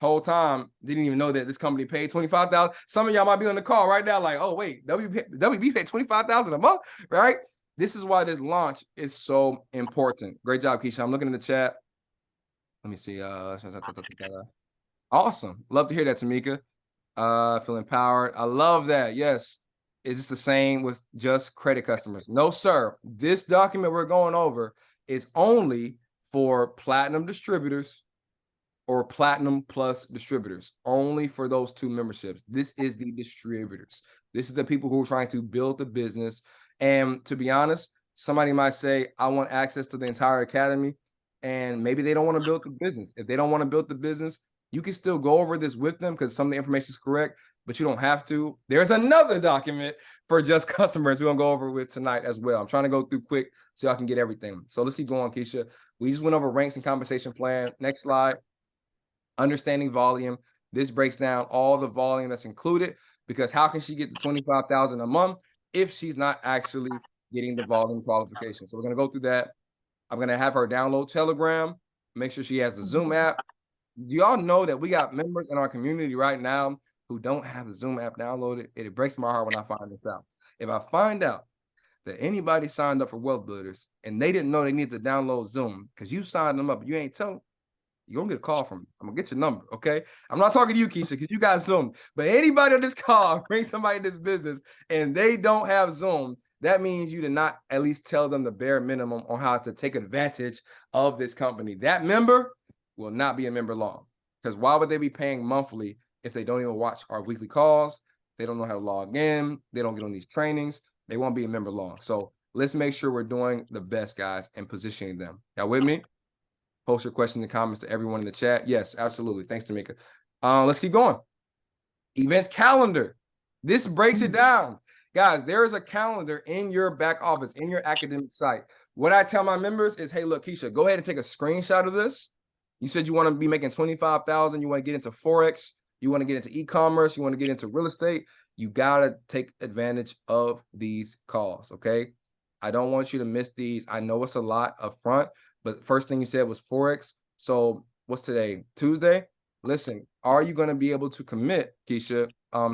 Whole time, didn't even know that this company paid 25,000. Some of y'all might be on the call right now, like, oh, wait, WB paid 25,000 a month, right? This is why this launch is so important. Great job, Keisha. I'm looking in the chat. Let me see. Awesome. Love to hear that, Tamika. Feel empowered. I love that. Yes. Is this the same with just credit customers? No, sir. This document we're going over is only for platinum distributors or platinum plus distributors, only for those 2 memberships. This is the distributors. This is the people who are trying to build the business. And to be honest, somebody might say, I want access to the entire academy, and maybe they don't want to build the business. If they don't want to build the business, you can still go over this with them because some of the information is correct, but you don't have to. There's another document for just customers we're going to go over with tonight as well. I'm trying to go through quick so y'all can get everything. So let's keep going, Keisha. We just went over ranks and compensation plan. Next slide. Understanding volume. This breaks down all the volume that's included. because how can she get to 25,000 a month if she's not actually getting the volume qualification? So we're going to go through that. I'm going to have her download Telegram, make sure she has the Zoom app. Do y'all know that we got members in our community right now who don't have the Zoom app downloaded? It breaks my heart when I find this out. If I find out that anybody signed up for Wealthbuilders and they didn't know they need to download Zoom because you signed them up, you ain't telling, you're going to get a call from me. I'm going to get your number, okay? I'm not talking to you, Keisha, because you got Zoom. But anybody on this call, bring somebody in this business, and they don't have Zoom, that means you did not at least tell them the bare minimum on how to take advantage of this company. That member will not be a member long. Because why would they be paying monthly if they don't even watch our weekly calls? They don't know how to log in. They don't get on these trainings. They won't be a member long. So let's make sure we're doing the best, guys, and positioning them. Y'all with me? Post your questions and comments to everyone in the chat. Yes, absolutely. Thanks, Tamika. Let's keep going. Events calendar. This breaks it down. Guys, there is a calendar in your back office, in your academic site. What I tell my members is, hey, look, Keisha, go ahead and take a screenshot of this. You said you want to be making 25,000. You want to get into Forex. You want to get into e-commerce. You want to get into real estate. You got to take advantage of these calls, okay? I don't want you to miss these. I know it's a lot up front, but the first thing you said was Forex. So what's today? Tuesday? Listen, are you going to be able to commit, Keisha,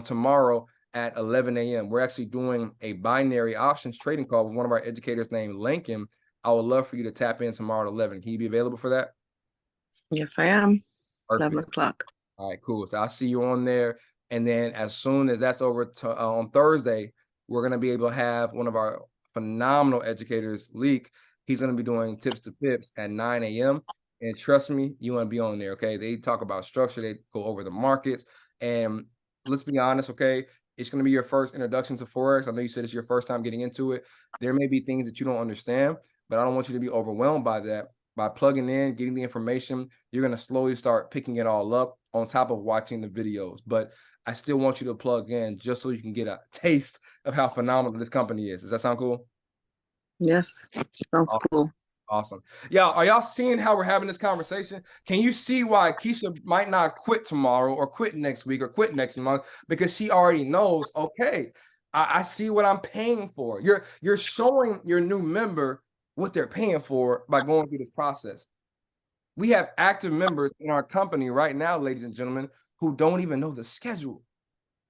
tomorrow at 11 a.m.? We're actually doing a binary options trading call with one of our educators named Lincoln. I would love for you to tap in tomorrow at 11. Can you be available for that? Yes, I am. Perfect. 11 o'clock. All right, cool. So I'll see you on there. And then as soon as that's over on Thursday, we're going to be able to have one of our phenomenal educators, Leak. He's going to be doing tips to pips at 9 a.m. And trust me, you want to be on there, okay? They talk about structure. They go over the markets. And let's be honest, okay? It's going to be your first introduction to Forex. I know you said it's your first time getting into it. There may be things that you don't understand, but I don't want you to be overwhelmed by that. By plugging in, getting the information, you're going to slowly start picking it all up on top of watching the videos. But I still want you to plug in just so you can get a taste of how phenomenal this company is. Does that sound cool? Yes, sounds Awesome. cool. Awesome. Yeah, are y'all seeing how we're having this conversation? Can you see why Keisha might not quit tomorrow or quit next week or quit next month? Because she already knows, okay, I see what I'm paying for. You're showing your new member what they're paying for by going through this process. We have active members in our company right now, ladies and gentlemen, who don't even know the schedule.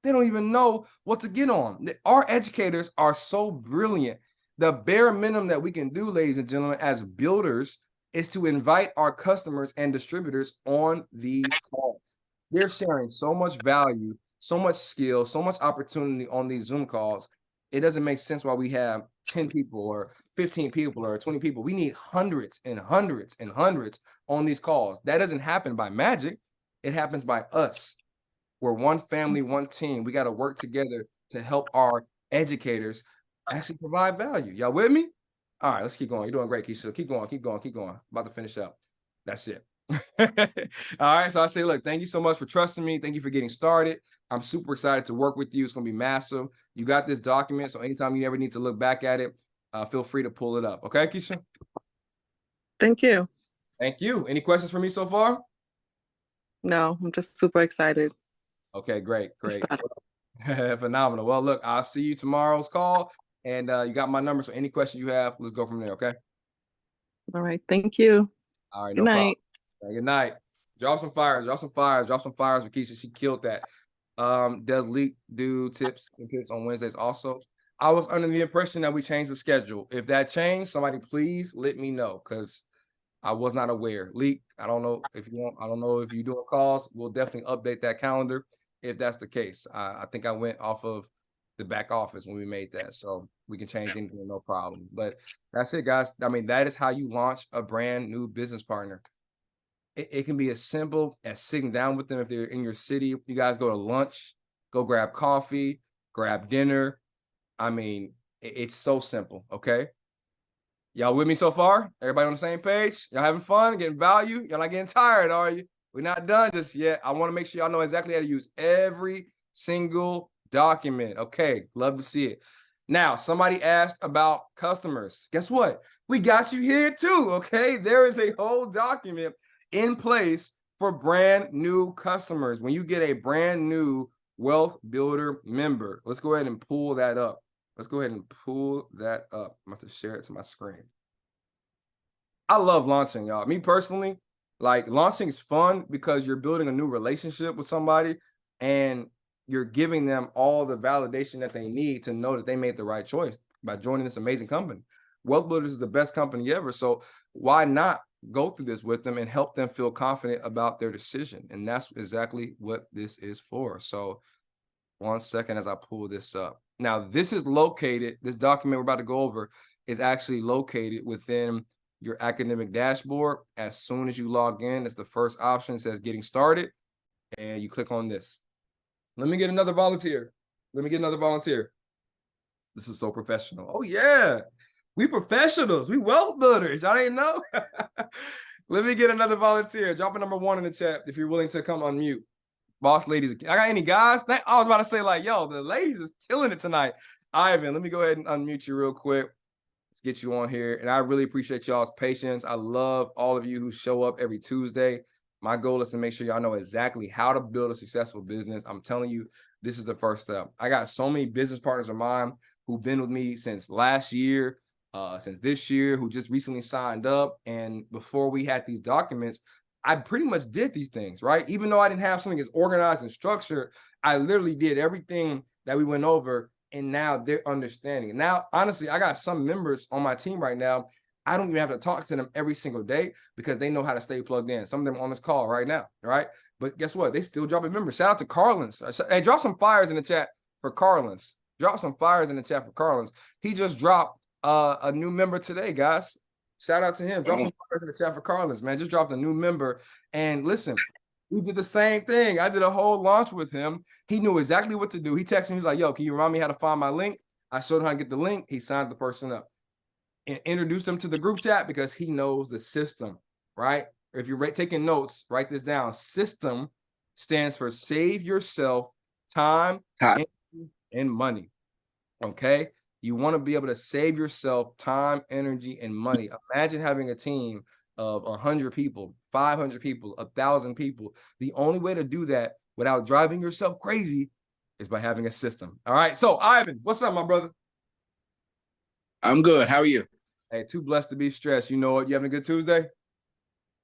They don't even know what to get on. Our educators are so brilliant. The bare minimum that we can do, ladies and gentlemen, as builders is to invite our customers and distributors on these calls. They're sharing so much value, so much skill, so much opportunity on these Zoom calls. It doesn't make sense why we have 10 people or 15 people or 20 people. We need hundreds and hundreds and hundreds on these calls. That doesn't happen by magic. It happens by us. We're one family, one team. We got to work together to help our educators actually provide value. Y'all with me? All right, let's keep going. You're doing great, Keisha. Keep going, keep going, keep going. About to finish up. That's it. All right, so I say, look, thank you so much for trusting me. Thank you for getting started. I'm super excited to work with you. It's going to be massive. You got this document, so anytime you ever need to look back at it, feel free to pull it up. Okay, Keisha? Thank you. Thank you. Any questions for me so far? No, I'm just super excited. Okay, great. Phenomenal. Well, look, I'll see you tomorrow's call, and you got my number, so any questions you have, let's go from there, okay? All right, thank you. All right, Good no night. problem. Good night. Drop some fires with Keisha. She killed that. Does Leak do tips and pips on Wednesdays also? I was under the impression that we changed the schedule. If that changed, somebody please let me know, because I was not aware. Leak, I don't know if you want, I don't know if you're doing calls. We'll definitely update that calendar if that's the case. I think I went off of the back office when we made that, so we can change anything, no problem. But that's it, guys. I mean, that is how you launch a brand new business partner. It can be as simple as sitting down with them if they're in your city. You guys go to lunch, go grab coffee, grab dinner. I mean, it's so simple, okay? Y'all with me so far? Everybody on the same page? Y'all having fun, getting value? Y'all not getting tired, are you? We're not done just yet. I want to make sure y'all know exactly how to use every single document. Okay, love to see it. Now, somebody asked about customers. Guess what? We got you here too, okay? There is a whole document in place for brand new customers. When you get a brand new Wealth Builder member. Let's go ahead and pull that up. Let's go ahead and pull that up. I'm about to share it to my screen. I love launching, y'all. Me personally, like launching is fun because you're building a new relationship with somebody and you're giving them all the validation that they need to know that they made the right choice by joining this amazing company. Wealthbuilders is the best company ever. So why not go through this with them and help them feel confident about their decision? And that's exactly what this is for. So 1 second as I pull this up. Now, this is located, this document we're about to go over is actually located within your academic dashboard. As soon as you log in, it's the first option. It says getting started, and you click on this. Let me get another volunteer. Let me get another volunteer. This is so professional. Oh, yeah. We professionals. We wealth builders. Y'all didn't know? Let me get another volunteer. Drop a number 1 in the chat if you're willing to come unmute. Boss ladies. I got any guys? I was about to say, like, yo, the ladies is killing it tonight. Ivan, let me go ahead and unmute you real quick. Let's get you on here. And I really appreciate y'all's patience. I love all of you who show up every Tuesday. My goal is to make sure y'all know exactly how to build a successful business. I'm telling you, this is the first step. I got so many business partners of mine who've been with me since last year, since this year, who just recently signed up. And before we had these documents, I pretty much did these things, right? Even though I didn't have something as organized and structured, I literally did everything that we went over, and now they're understanding. And now, honestly, I got some members on my team right now. I don't even have to talk to them every single day because they know how to stay plugged in. Some of them on this call right now, right? But guess what? They still dropping members. Shout out to Carlins. Hey, drop some fires in the chat for Carlins. Drop some fires in the chat for Carlins. He just dropped a new member today, guys. Shout out to him. Drop some fires in the chat for Carlins, man. Just dropped a new member. And listen, we did the same thing. I did a whole launch with him. He knew exactly what to do. He texted me. He's like, yo, can you remind me how to find my link? I showed him how to get the link. He signed the person up and introduced him to the group chat because he knows the system, right? If you're taking notes, write this down. System stands for save yourself time, energy, and money, okay? You want to be able to save yourself time, energy, and money. Imagine having a team of 100 people, 500 people, 1,000 people. The only way to do that without driving yourself crazy is by having a system. All right. So, Ivan, what's up, my brother? I'm good. How are you? Hey, too blessed to be stressed. You know what? You having a good Tuesday?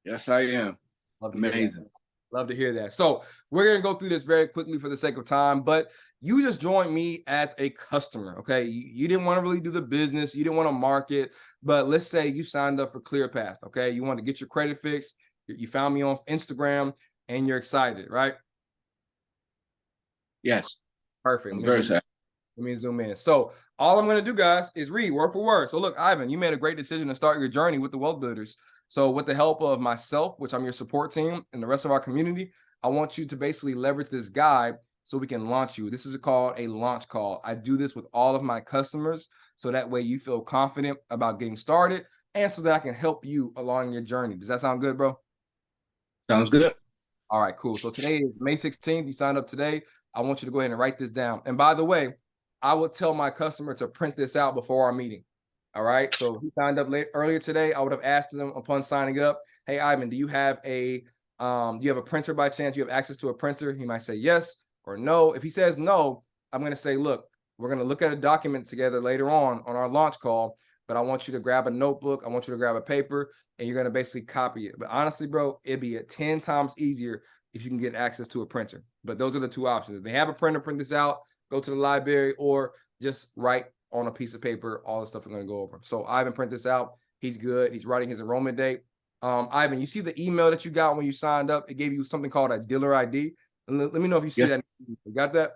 Yes, I am. Amazing. Love to hear that. So we're going to go through this very quickly for the sake of time, but you just joined me as a customer, okay? You didn't want to really do the business. You didn't want to market, but let's say you signed up for ClearPath, okay? You want to get your credit fixed. You found me on Instagram and you're excited, right? Yes. Perfect. I'm very excited. Let me zoom in. So all I'm going to do, guys, is read word for word. So look, Ivan, you made a great decision to start your journey with the Wealth Builders. So with the help of myself, which I'm your support team, and the rest of our community, I want you to basically leverage this guide so we can launch you. This is called a launch call. I do this with all of my customers so that way you feel confident about getting started and so that I can help you along your journey. Does that sound good, bro? Sounds good. All right, cool. So today is May 16th. You signed up today. I want you to go ahead and write this down. And by the way, I would tell my customer to print this out before our meeting. All right. So if he signed up earlier today, I would have asked him upon signing up, hey, Ivan, do you have a printer by chance? Do you have access to a printer? He might say yes or no. If he says no, I'm going to say, look, we're going to look at a document together later on our launch call, but I want you to grab a notebook. I want you to grab a paper and you're going to basically copy it. But honestly, bro, it'd be 10 times easier if you can get access to a printer. But those are the two options. If they have a printer, print this out, go to the library, or just write on a piece of paper all the stuff we're going to go over. So Ivan, print this out. He's good. He's writing his enrollment date. Ivan, you see the email that you got when you signed up? It gave you something called a dealer ID. Let me know if you see that. You got that?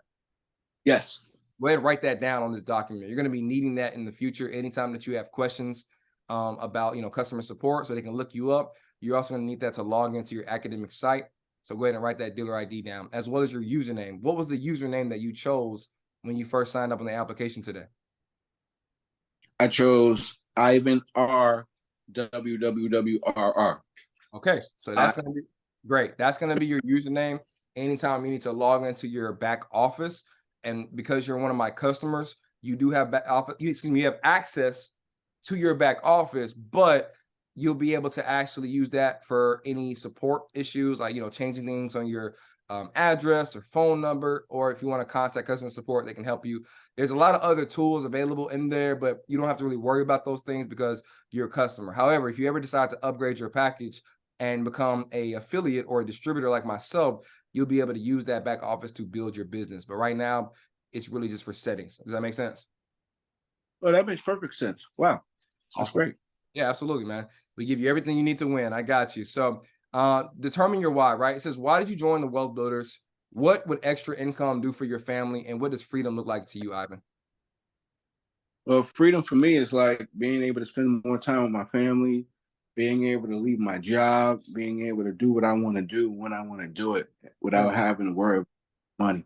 Yes. Go ahead and write that down on this document. You're going to be needing that in the future anytime that you have questions about customer support so they can look you up. You're also going to need that to log into your academic site. So go ahead and write that dealer ID down, as well as your username. What was the username that you chose when you first signed up on the application today? I chose Ivan R WWWRR. Okay, so that's going to be great. That's going to be your username anytime you need to log into your back office. And because you're one of my customers, you do have you have access to your back office, but you'll be able to actually use that for any support issues, like, changing things on your address or phone number, or if you want to contact customer support, they can help you. There's a lot of other tools available in there, but you don't have to really worry about those things because you're a customer. However, if you ever decide to upgrade your package and become a affiliate or a distributor like myself, you'll be able to use that back office to build your business. But right now, it's really just for settings. Does that make sense? Well, that makes perfect sense. Wow. That's Awesome. great. Yeah, absolutely, man. We give you everything you need to win. I got you. So determine your why, right? It says, why did you join the Wealth Builders? What would extra income do for your family? And what does freedom look like to you, Ivan? Well, freedom for me is like being able to spend more time with my family, being able to leave my job, being able to do what I want to do when I want to do it without having to worry about money.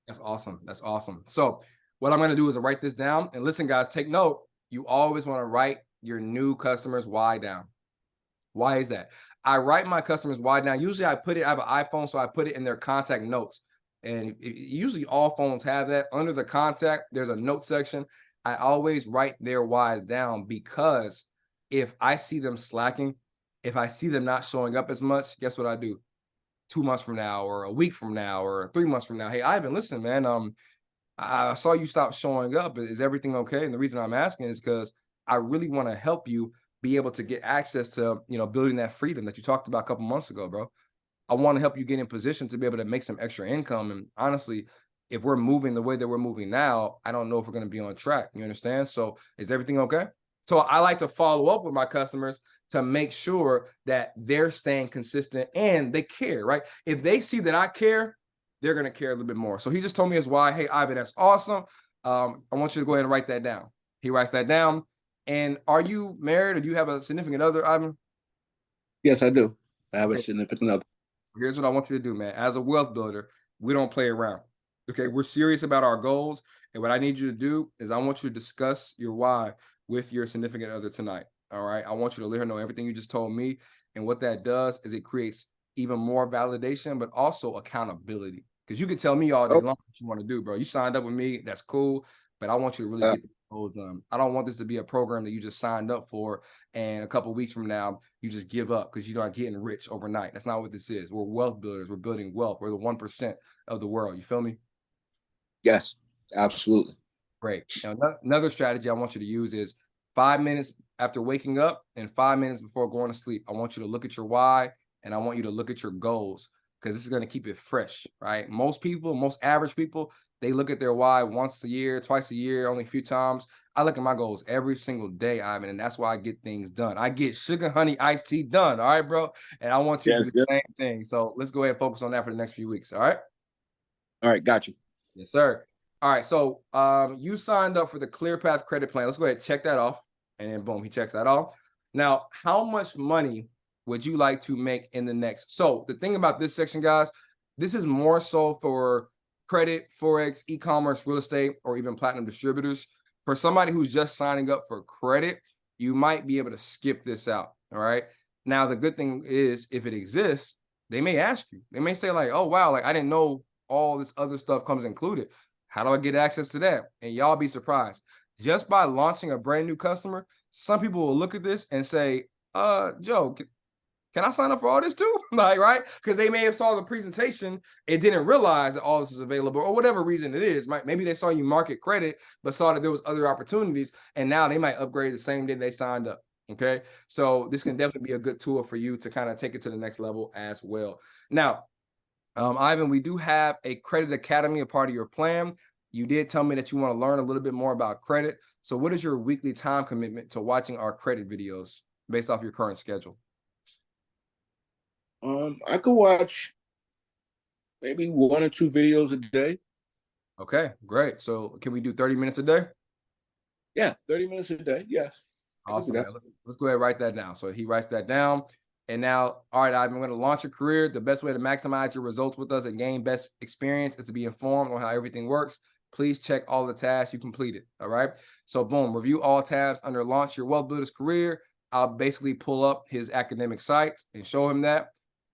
That's awesome. That's awesome. So what I'm going to do is write this down. And listen, guys, take note. You always want to write your new customers' why down. Why is that? I write my customers' why down. Usually I have an iPhone, so I put it in their contact notes. And usually all phones have that. Under the contact, there's a note section. I always write their whys down, because if I see them slacking, if I see them not showing up as much, guess what I do? 2 months from now, or a week from now, or 3 months from now. Hey, Ivan, listen, man, I saw you stop showing up. Is everything okay? And the reason I'm asking is because I really want to help you be able to get access to, building that freedom that you talked about a couple months ago, bro. I want to help you get in position to be able to make some extra income. And honestly, if we're moving the way that we're moving now, I don't know if we're going to be on track. You understand? So is everything okay? So I like to follow up with my customers to make sure that they're staying consistent and they care, right? If they see that I care, they're going to care a little bit more. So he just told me his why. Hey, Ivan, that's awesome. I want you to go ahead and write that down. He writes that down. And are you married, or do you have a significant other, Ivan? Yes, I do. I have a Okay. significant other. So here's what I want you to do, man. As a wealth builder, we don't play around. Okay, we're serious about our goals. And what I need you to do is I want you to discuss your why with your significant other tonight. All right. I want you to let her know everything you just told me. And what that does is it creates even more validation, but also accountability. Because you can tell me all day long what you want to do, bro. You signed up with me. That's cool. But I want you to really get the goals done. I don't want this to be a program that you just signed up for, and a couple of weeks from now, you just give up because you're not getting rich overnight. That's not what this is. We're wealth builders. We're building wealth. We're the 1% of the world. You feel me? Yes, absolutely. Great. Now, another strategy I want you to use is 5 minutes after waking up and 5 minutes before going to sleep. I want you to look at your why, and I want you to look at your goals, because this is going to keep it fresh, right? Most people, most average people, they look at their why once a year, twice a year, only a few times. I look at my goals every single day, Ivan, and that's why I get things done. I get sugar, honey, iced tea done. All right, bro. And I want you to do the same thing. So let's go ahead and focus on that for the next few weeks. All right. All right. Got you. Yes, sir. All right. So you signed up for the ClearPath credit plan. Let's go ahead and check that off. And then boom, he checks that off. Now, how much money would you like to make in the next? So the thing about this section, guys, this is more so for credit, Forex, e-commerce, real estate, or even platinum distributors. For somebody who's just signing up for credit, you might be able to skip this out. All right. Now, the good thing is, if it exists, they may ask you. They may say like, oh, wow, like I didn't know all this other stuff comes included. How do I get access to that? And y'all be surprised. Just by launching a brand new customer, some people will look at this and say, Joe, can I sign up for all this too? Like, right? Because they may have saw the presentation and didn't realize that all this is available, or whatever reason it is. Maybe they saw you market credit, but saw that there was other opportunities, and now they might upgrade the same day they signed up. Okay. So this can definitely be a good tool for you to kind of take it to the next level as well. Now, Ivan, we do have a credit academy, a part of your plan. You did tell me that you want to learn a little bit more about credit. So what is your weekly time commitment to watching our credit videos based off your current schedule? I could watch maybe 1 or 2 videos a day. Okay, great. So can we do 30 minutes a day? Yeah, 30 minutes a day. Yes. Awesome, man. Let's go ahead and write that down. So he writes that down. And now, all right, Ivan, I'm going to launch a career. The best way to maximize your results with us and gain best experience is to be informed on how everything works. Please check all the tasks you completed. All right. So boom, review all tabs under launch your Wealth Builders career. I'll basically pull up his academic site and show him that.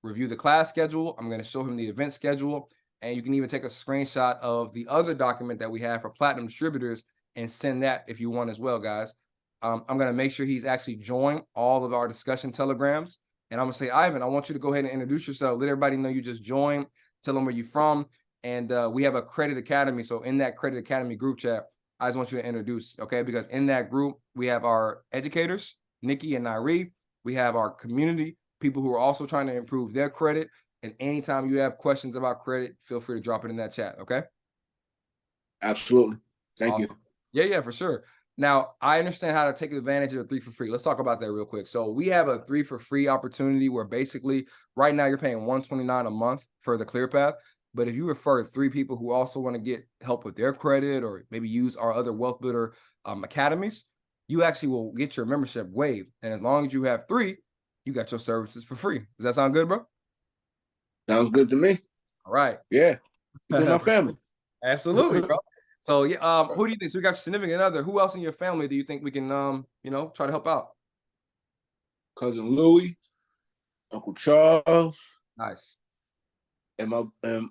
Review the class schedule. I'm going to show him the event schedule. And you can even take a screenshot of the other document that we have for platinum distributors and send that if you want as well, guys. I'm going to make sure he's actually joined all of our discussion telegrams. And I'm going to say, Ivan, I want you to go ahead and introduce yourself. Let everybody know you just joined. Tell them where you're from. And we have a Credit Academy. So in that Credit Academy group chat, I just want you to introduce, okay? Because in that group, we have our educators, Nikki and Nairi. We have our community, people who are also trying to improve their credit. And anytime you have questions about credit, feel free to drop it in that chat, okay? Absolutely. Thank you. Yeah, for sure. Now, I understand how to take advantage of the 3 for free. Let's talk about that real quick. So we have a 3 for free opportunity where basically right now you're paying $129 a month for the ClearPath. But if you refer 3 people who also want to get help with their credit or maybe use our other Wealth Builder academies, you actually will get your membership waived. And as long as you have 3, you got your services for free. Does that sound good, bro? Sounds good to me. All right. Yeah. You're my family. Absolutely, bro. So yeah, who do you think? So we got your significant other. Who else in your family do you think we can try to help out? Cousin Louie, Uncle Charles, Nice. and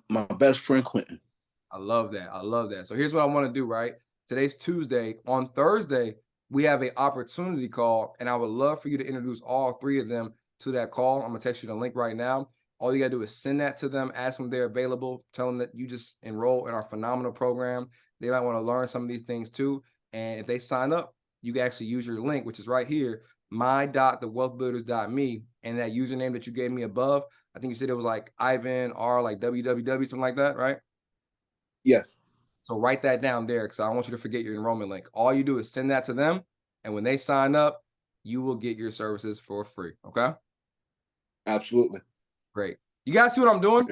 my best friend Quentin. I love that. I love that. So here's what I want to do, right? Today's Tuesday. On Thursday, we have an opportunity call, and I would love for you to introduce all 3 of them to that call. I'm going to text you the link right now. All you got to do is send that to them, ask them if they're available, tell them that you just enroll in our phenomenal program. They might want to learn some of these things too. And if they sign up, you can actually use your link, which is right here, my.thewealthbuilders.me. And that username that you gave me above, I think you said it was like Ivan R, like www, something like that, right? Yeah. So write that down there because I don't want you to forget your enrollment link. All you do is send that to them. And when they sign up, you will get your services for free. Okay? Absolutely. Great. You guys see what I'm doing?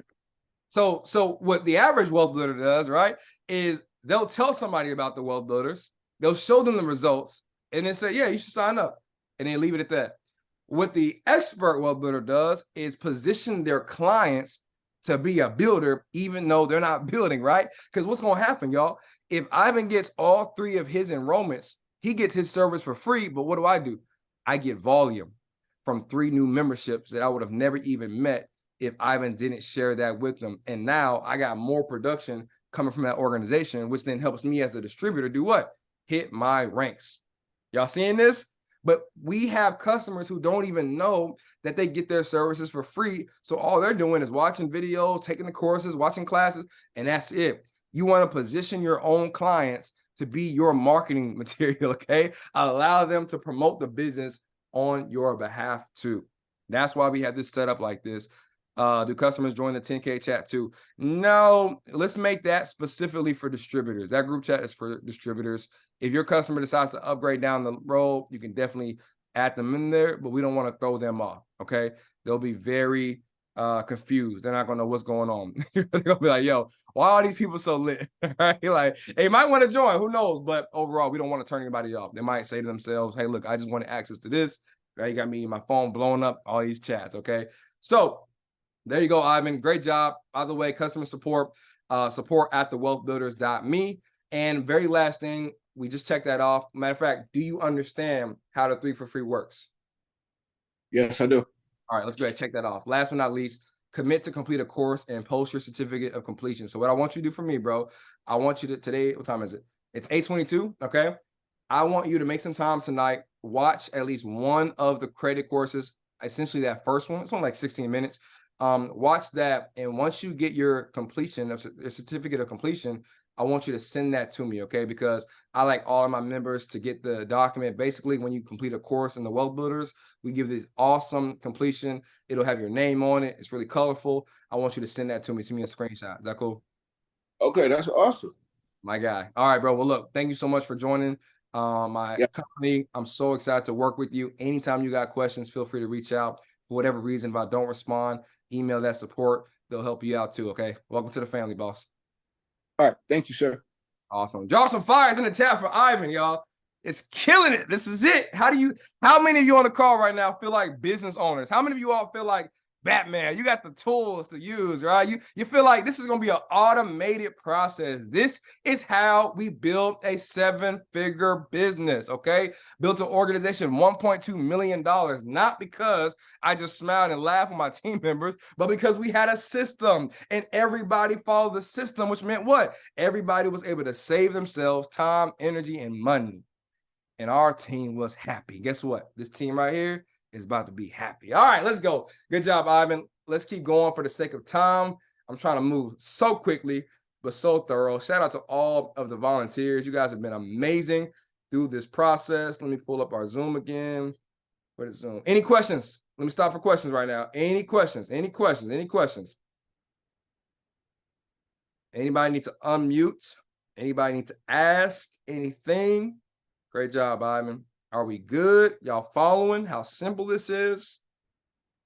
So what the average wealth builder does, right, is they'll tell somebody about the Wealth Builders. They'll show them the results and then say, yeah, you should sign up. And then leave it at that. What the expert wealth builder does is position their clients to be a builder, even though they're not building, right? Because what's going to happen, y'all? If Ivan gets all 3 of his enrollments, he gets his service for free. But what do? I get volume from 3 new memberships that I would have never even met if Ivan didn't share that with them. And now I got more production coming from that organization, which then helps me as the distributor do what? Hit my ranks. Y'all seeing this? But we have customers who don't even know that they get their services for free. So all they're doing is watching videos, taking the courses, watching classes, and that's it. You want to position your own clients to be your marketing material, okay? Allow them to promote the business on your behalf too. That's why we have this set up like this. Do customers join the 10K chat too? No, let's make that specifically for distributors. That group chat is for distributors. If your customer decides to upgrade down the road, you can definitely add them in there, but we don't want to throw them off, okay? They'll be very confused. They're not going to know what's going on. They're going to be like, yo, why are these people so lit? Right? Like, they might want to join, who knows? But overall, we don't want to turn anybody off. They might say to themselves, hey, look, I just want access to this. Right? You got me, my phone blowing up, all these chats, okay? So there you go, Ivan. Great job. By the way, customer support, support at thewealthbuilders.me. And very last thing, we just checked that off. Matter of fact, do you understand how the 3 for free works? Yes, I do. All right, let's go ahead and check that off. Last but not least, commit to complete a course and post your certificate of completion. So what I want you to do for me, bro, I want you to today, what time is it? It's 8:22, okay? I want you to make some time tonight, watch at least one of the credit courses, essentially that first one. It's only like 16 minutes. Watch that, and once you get your completion, a certificate of completion, I want you to send that to me, okay? Because I like all of my members to get the document. Basically, when you complete a course in the Wealth Builders, we give this awesome completion. It'll have your name on it. It's really colorful. I want you to send that to me. Send me a screenshot. Is that cool? Okay, that's awesome. My guy. All right, bro. Well, look, thank you so much for joining my company. I'm so excited to work with you. Anytime you got questions, feel free to reach out. For whatever reason, if I don't respond, email that support. They'll help you out too, okay? Welcome to the family, boss. All right. Thank you, sir. Awesome. Drop some fires in the chat for Ivan, y'all. It's killing it. This is it. How many of you on the call right now feel like business owners? How many of you all feel like Batman? You got the tools to use, right? You feel like this is going to be an automated process. This is how we build a 7-figure business, okay? Built an organization, $1.2 million, not because I just smiled and laughed with my team members, but because we had a system and everybody followed the system, which meant what? Everybody was able to save themselves time, energy, and money. and our team was happy. Guess what? This team right here is about to be happy. All right, let's go. Good job, Ivan. Let's keep going for the sake of time. I'm trying to move so quickly, but so thorough. Shout out to all of the volunteers. You guys have been amazing through this process. Let me pull up our Zoom again. What is Zoom? Any questions? Let me stop for questions right now. Any questions? Any questions? Any questions? Anybody need to unmute? Anybody need to ask anything? Great job, Ivan. Are we good? Y'all following how simple this is?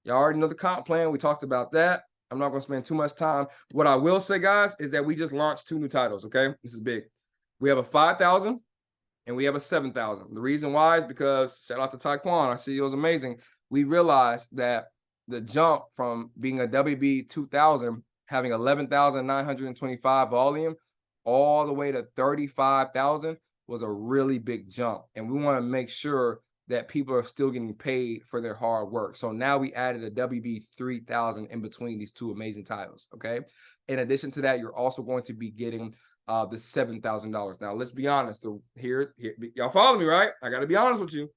Y'all already know the comp plan. We talked about that. I'm not going to spend too much time. What I will say, guys, is that we just launched 2 new titles, okay? This is big. We have a 5,000 and we have a 7,000. The reason why is because, shout out to Taekwon, our CEO is amazing. We realized that the jump from being a WB 2,000, having 11,925 volume, all the way to 35,000 was a really big jump. And we want to make sure that people are still getting paid for their hard work. So now we added a WB 3,000 in between these 2 amazing titles, okay? In addition to that, you're also going to be getting the $7,000. Now, let's be honest. Here, y'all follow me, right? I got to be honest with you.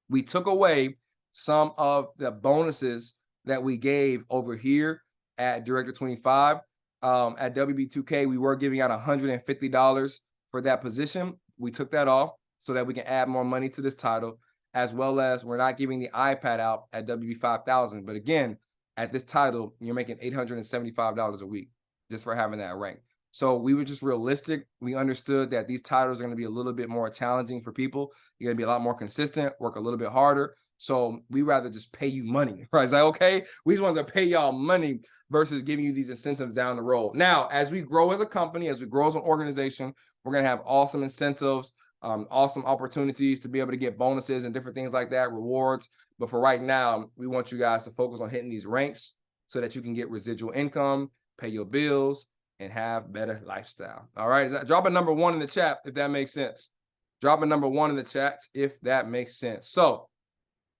We took away some of the bonuses that we gave over here at Director 25. At WB2K, we were giving out $150 for that position. We took that off so that we can add more money to this title, as well as we're not giving the iPad out at WB5000. But again, at this title, you're making $875 a week just for having that rank. So we were just realistic. We understood that these titles are going to be a little bit more challenging for people. You're going to be a lot more consistent, work a little bit harder. So we rather just pay you money, right? It's like, okay, we just wanted to pay y'all money versus giving you these incentives down the road. Now, as we grow as a company, as we grow as an organization, we're going to have awesome incentives, awesome opportunities to be able to get bonuses and different things like that, rewards. But for right now, we want you guys to focus on hitting these ranks so that you can get residual income, pay your bills, and have better lifestyle. All right, drop a number 1 in the chat if that makes sense. Drop a number 1 in the chat if that makes sense. So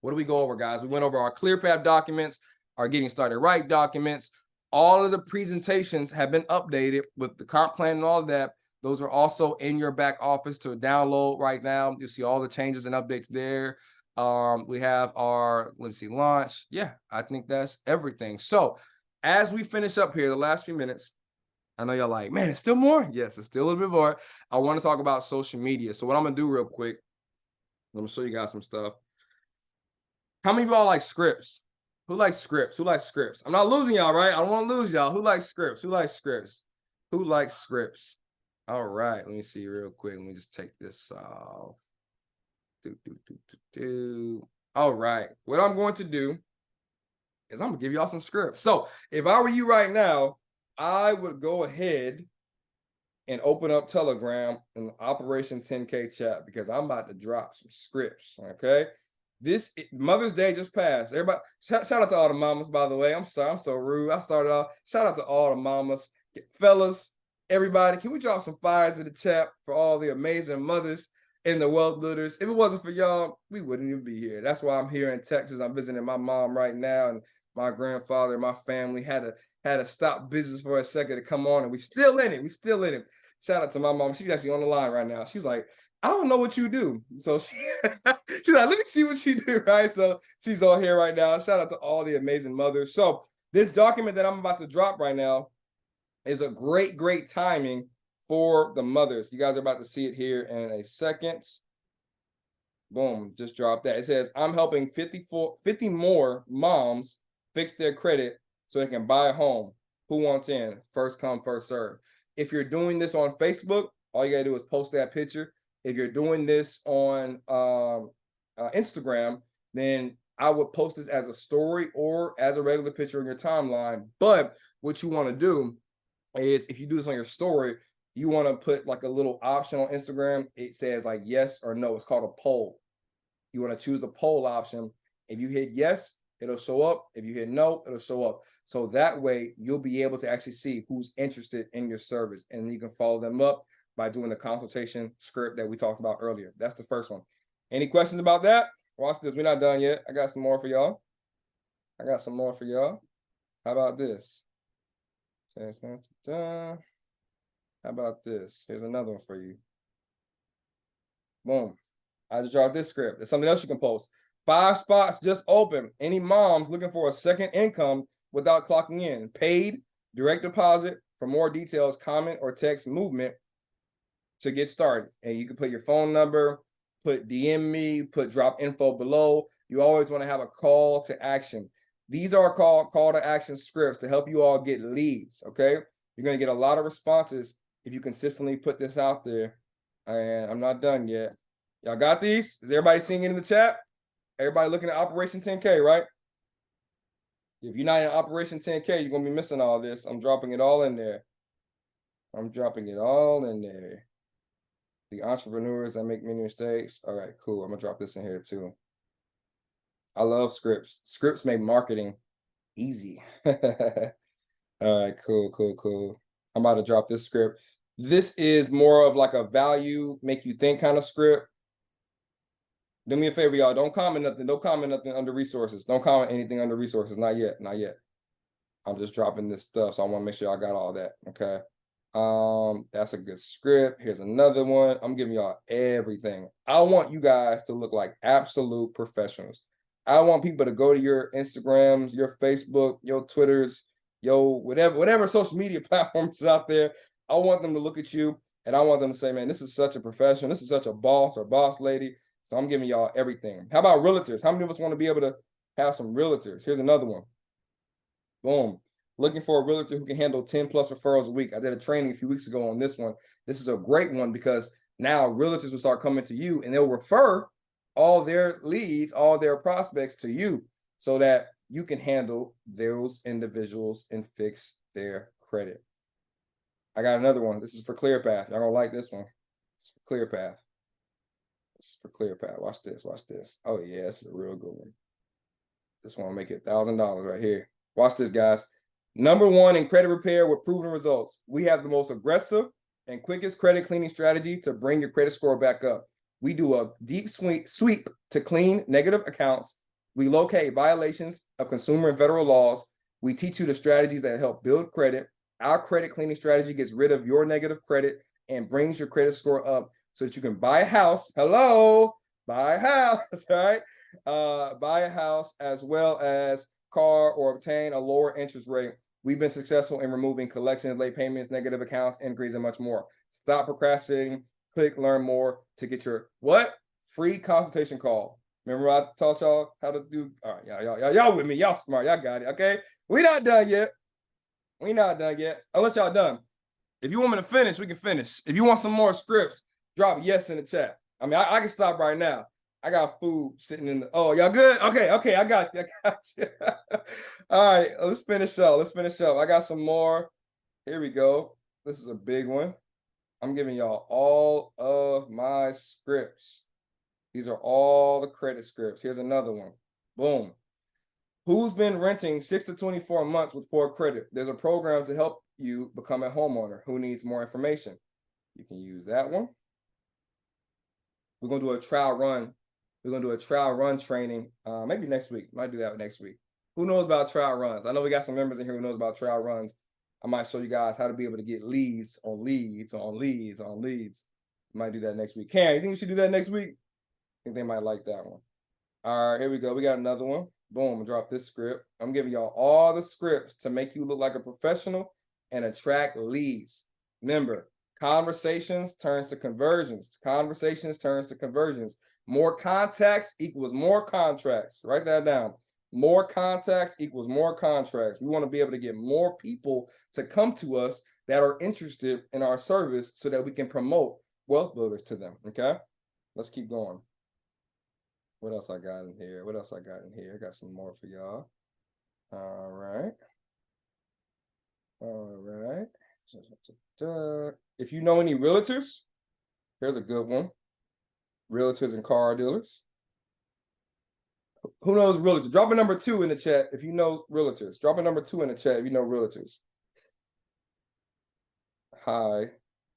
what do we go over, guys? We went over our ClearPath documents, our Getting Started Right documents. All of the presentations have been updated with the comp plan and all of that. Those are also in your back office to download right now. You'll see all the changes and updates there. We have our, let's see, launch. Yeah, I think that's everything. So as we finish up here, the last few minutes, I know y'all like, man, it's still more. Yes, it's still a little bit more. I want to talk about social media. So what I'm going to do real quick, I'm going to show you guys some stuff. How many of y'all like scripts? Who likes scripts? Who likes scripts? I'm not losing y'all, right? I don't want to lose y'all. Who likes scripts? Who likes scripts? Who likes scripts? All right, let me see real quick. Let me just take this off. All right, what I'm going to do is I'm going to give y'all some scripts. So if I were you right now, I would go ahead and open up Telegram in the Operation 10K chat because I'm about to drop some scripts, okay? This Mother's Day just passed. Everybody, shout out to all the mamas, by the way. I'm sorry, I'm so rude. I started off. Shout out to all the mamas. Fellas, everybody, can we drop some fires in the chat for all the amazing mothers in the Wealthbuilders? If it wasn't for y'all, we wouldn't even be here. That's why I'm here in Texas. I'm visiting my mom right now, and my grandfather and my family had to stop business for a second to come on, and we still in it. We still in it. Shout out to my mom. She's actually on the line right now. She's like, I don't know what you do. So she's like, let me see what you do, right? So she's all here right now. Shout out to all the amazing mothers. So this document that I'm about to drop right now is a great, great timing for the mothers. You guys are about to see it here in a second. Boom, just dropped that. It says, I'm helping 50 more moms fix their credit so they can buy a home. Who wants in? First come, first serve. If you're doing this on Facebook, all you gotta do is post that picture. If you're doing this on Instagram, then I would post this as a story or as a regular picture in your timeline. But what you want to do is, if you do this on your story, you want to put like a little option on Instagram. It says like yes or no. It's called a poll. You want to choose the poll option. If you hit yes, it'll show up. If you hit no, it'll show up. So that way you'll be able to actually see who's interested in your service, and you can follow them up by doing the consultation script that we talked about earlier. That's the first one. Any questions about that? Watch this. We're not done yet. I got some more for y'all. How about this? How about this? Here's another one for you. Boom. I just dropped this script. There's something else you can post. 5 spots just open. Any moms looking for a second income without clocking in? Paid, direct deposit. For more details, comment or text movement to get started. And you can put your phone number, put DM me, put drop info below. You always want to have a call to action. These are call to action scripts to help you all get leads, okay? You're going to get a lot of responses if you consistently put this out there. And I'm not done yet. Y'all got these? Is everybody seeing it in the chat? Everybody looking at Operation 10K, right? If you're not in Operation 10K, you're going to be missing all this. I'm dropping it all in there. I'm dropping it all in there. The entrepreneurs that make many mistakes. All right, cool. I'm going to drop this in here too. I love scripts. Scripts make marketing easy. All right, cool. I'm about to drop this script. This is more of like a value, make you think kind of script. Do me a favor, y'all. Don't comment nothing. Don't comment nothing under resources. Don't comment anything under resources. Not yet. I'm just dropping this stuff, so I want to make sure y'all got all that. Okay. That's a good script. Here's another one. I'm giving y'all everything. I want you guys to look like absolute professionals. I want people to go to your Instagrams, your Facebook, your Twitters, whatever social media platforms is out there. I want them to look at you and I want them to say, man, this is such a professional. This is such a boss or boss lady. So I'm giving y'all everything. How about realtors? How many of us want to be able to have some realtors? Here's another one. Boom. Looking for a realtor who can handle 10 plus referrals a week. I did a training a few weeks ago on this one. This is a great one because now realtors will start coming to you and they'll refer all their leads, all their prospects to you so that you can handle those individuals and fix their credit. I got another one. This is for ClearPath. Y'all gonna like this one. It's for ClearPath. It's for ClearPath. Watch this. Oh yeah, this is a real good one. This one will make it $1,000 right here. Watch this, guys. #1 in credit repair with proven results. We have the most aggressive and quickest credit cleaning strategy to bring your credit score back up. We do a deep sweep to clean negative accounts. We locate violations of consumer and federal laws. We teach you the strategies that help build credit. Our credit cleaning strategy gets rid of your negative credit and brings your credit score up so that you can buy a house. Hello, buy a house, right? Buy a house as well as car or obtain a lower interest rate. We've been successful in removing collections, late payments, negative accounts, increase, and much more. Stop procrastinating. Click learn more to get your free consultation call. Remember I taught y'all how to do. All right, y'all with me. Y'all smart. Y'all got it. Okay, we not done yet. Unless y'all done. If you want me to finish, we can finish. If you want some more scripts, drop yes in the chat. I mean, I can stop right now. I got food sitting in the. Oh, y'all good? Okay, I got you. All right, let's finish up. I got some more. Here we go. This is a big one. I'm giving y'all all of my scripts. These are all the credit scripts. Here's another one. Boom. Who's been renting 6 to 24 months with poor credit? There's a program to help you become a homeowner. Who needs more information? You can use that one. We're going to do a trial run. We're going to do a trial run training maybe next week. Might do that next week. Who knows about trial runs? I know we got some members in here who knows about trial runs. I might show you guys how to be able to get leads on leads on leads on leads. Might do that next week. Cam, you think we should do that next week? I think they might like that one. All right, here we go. We got another one. Boom, drop this script. I'm giving y'all all the scripts to make you look like a professional and attract leads. Remember, conversations turns to conversions. More contacts equals more contracts. Write that down. More contacts equals more contracts. We want to be able to get more people to come to us that are interested in our service so that we can promote wealth builders to them. Okay, let's keep going. What else I got in here? I got some more for y'all. All right. If you know any realtors, here's a good one. Realtors and car dealers. Who knows realtors? Drop a #2 in the chat if you know realtors. Drop a #2 in the chat if you know realtors. Hi.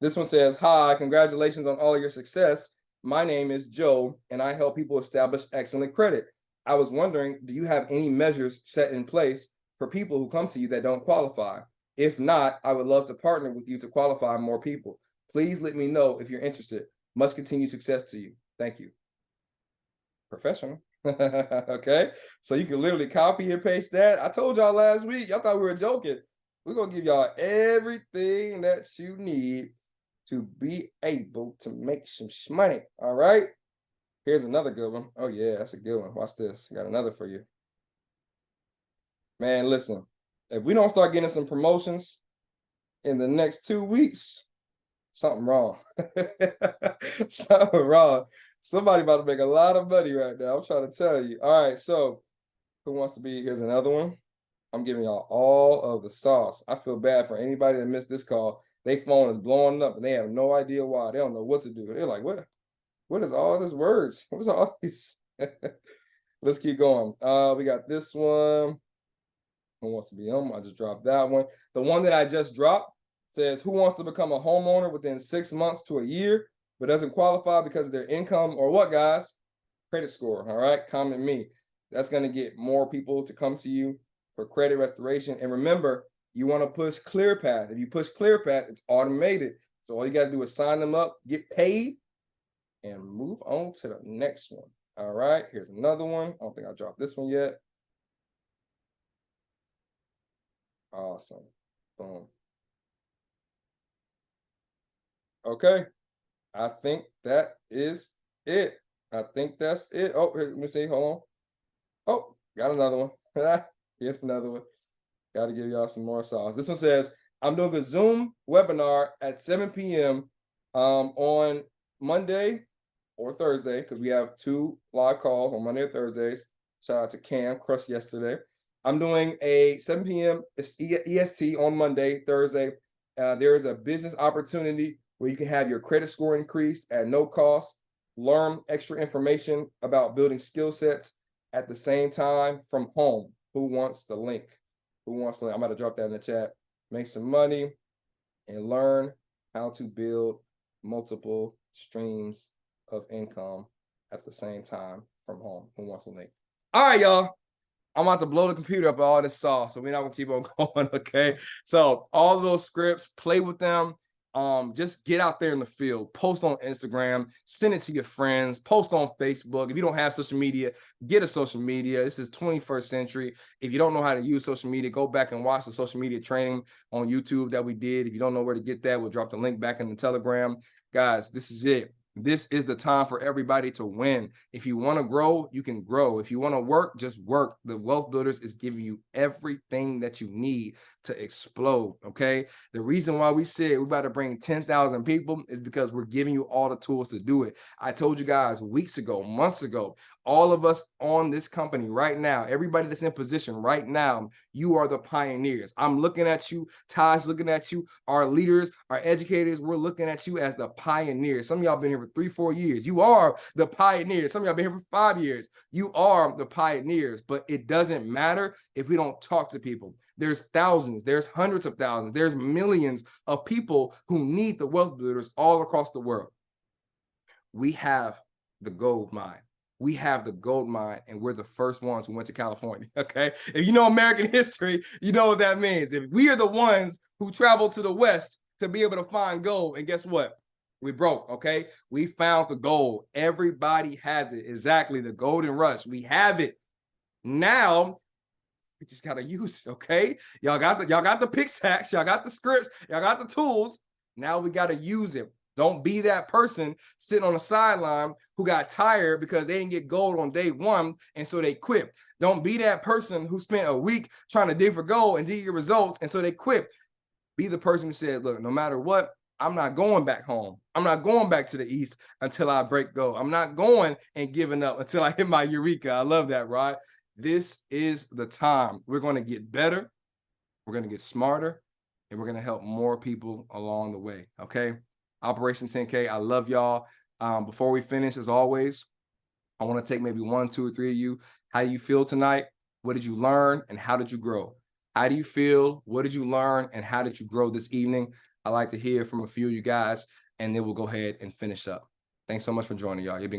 This one says, hi, congratulations on all of your success. My name is Joe, and I help people establish excellent credit. I was wondering, do you have any measures set in place for people who come to you that don't qualify? If not, I would love to partner with you to qualify more people. Please let me know if you're interested. Much continued success to you. Thank you. professional. Okay, so you can literally copy and paste that. I told y'all last week, y'all thought we were joking. We're gonna give y'all everything that you need to be able to make some money. All right, here's another good one. Oh yeah, that's a good one. Watch this. I got another for you. Man, listen, if we don't start getting some promotions in the next 2 weeks, something wrong. Something wrong. Somebody about to make a lot of money right now. I'm trying to tell you. All right, so who wants to be? Here's another one. I'm giving y'all all of the sauce. I feel bad for anybody that missed this call. Their phone is blowing up and they have no idea why. They don't know what to do. They're like, what is all this words? What is all these? Let's keep going. We got this one. Who wants to be on? I just dropped that one. The one that I just dropped says, who wants to become a homeowner within 6 months to a year, but doesn't qualify because of their income or what, guys? Credit score. All right, comment me. That's going to get more people to come to you for credit restoration. And remember, you want to push ClearPath. If you push ClearPath, it's automated. So all you got to do is sign them up, get paid, and move on to the next one. All right, here's another one. I don't think I dropped this one yet. Awesome. Boom. Okay. I think that is it. I think that's it. Oh, here, let me see. Hold on. Oh, got another one. Here's another one. Got to give y'all some more sauce. This one says, I'm doing a Zoom webinar at 7 p.m. On Monday or Thursday, because we have 2 live calls on Monday or Thursdays. Shout out to Cam, crushed yesterday. I'm doing a 7 p.m. EST on Monday, Thursday. There is a business opportunity where you can have your credit score increased at no cost, learn extra information about building skill sets at the same time from home. Who wants the link? Who wants the link? I'm going to drop that in the chat. Make some money and learn how to build multiple streams of income at the same time from home. Who wants the link? All right, y'all. I'm about to blow the computer up with all this sauce, so we're not gonna keep on going, okay? So all those scripts, play with them. Just get out there in the field, post on Instagram, send it to your friends, post on Facebook. If you don't have social media, get a social media. This is 21st century. If you don't know how to use social media, go back and watch the social media training on YouTube that we did. If you don't know where to get that, we'll drop the link back in the Telegram. Guys, this is it. This is the time for everybody to win. If you want to grow, you can grow. If you want to work, just work. The Wealth Builders is giving you everything that you need to explode, okay? The reason why we said we're about to bring 10,000 people is because we're giving you all the tools to do it. I told you guys weeks ago, months ago, all of us on this company right now, everybody that's in position right now, you are the pioneers. I'm looking at you, Taj's looking at you, our leaders, our educators, we're looking at you as the pioneers. Some of y'all been here for 3-4 years. You are the pioneers. Some of y'all been here for 5 years. You are the pioneers, but it doesn't matter if we don't talk to people. There's thousands, there's hundreds of thousands, there's millions of people who need the Wealth Builders all across the world. We have the gold mine. We have the gold mine, and we're the first ones who went to California, okay? If you know American history, you know what that means. If we are the ones who traveled to the West to be able to find gold, and guess what? We broke, okay? We found the gold. Everybody has it. Exactly, the golden rush. We have it. Now, we just got to use it, okay? Y'all got the pick sacks, y'all got the scripts, y'all got the tools. Now we got to use it. Don't be that person sitting on the sideline who got tired because they didn't get gold on day 1, and so they quit. Don't be that person who spent a week trying to dig for gold and didn't get results, and so they quit. Be the person who says, look, no matter what, I'm not going back home. I'm not going back to the East until I break gold. I'm not going and giving up until I hit my eureka. I love that, Rod. This is the time. We're going to get better. We're going to get smarter, and we're going to help more people along the way, okay? Operation 10K, I love y'all. Before we finish, as always, I want to take maybe 1, 2, or 3 of you. How do you feel tonight? What did you learn, and how did you grow? How do you feel? What did you learn, and how did you grow this evening? I'd like to hear from a few of you guys, and then we'll go ahead and finish up. Thanks so much for joining, y'all. You've been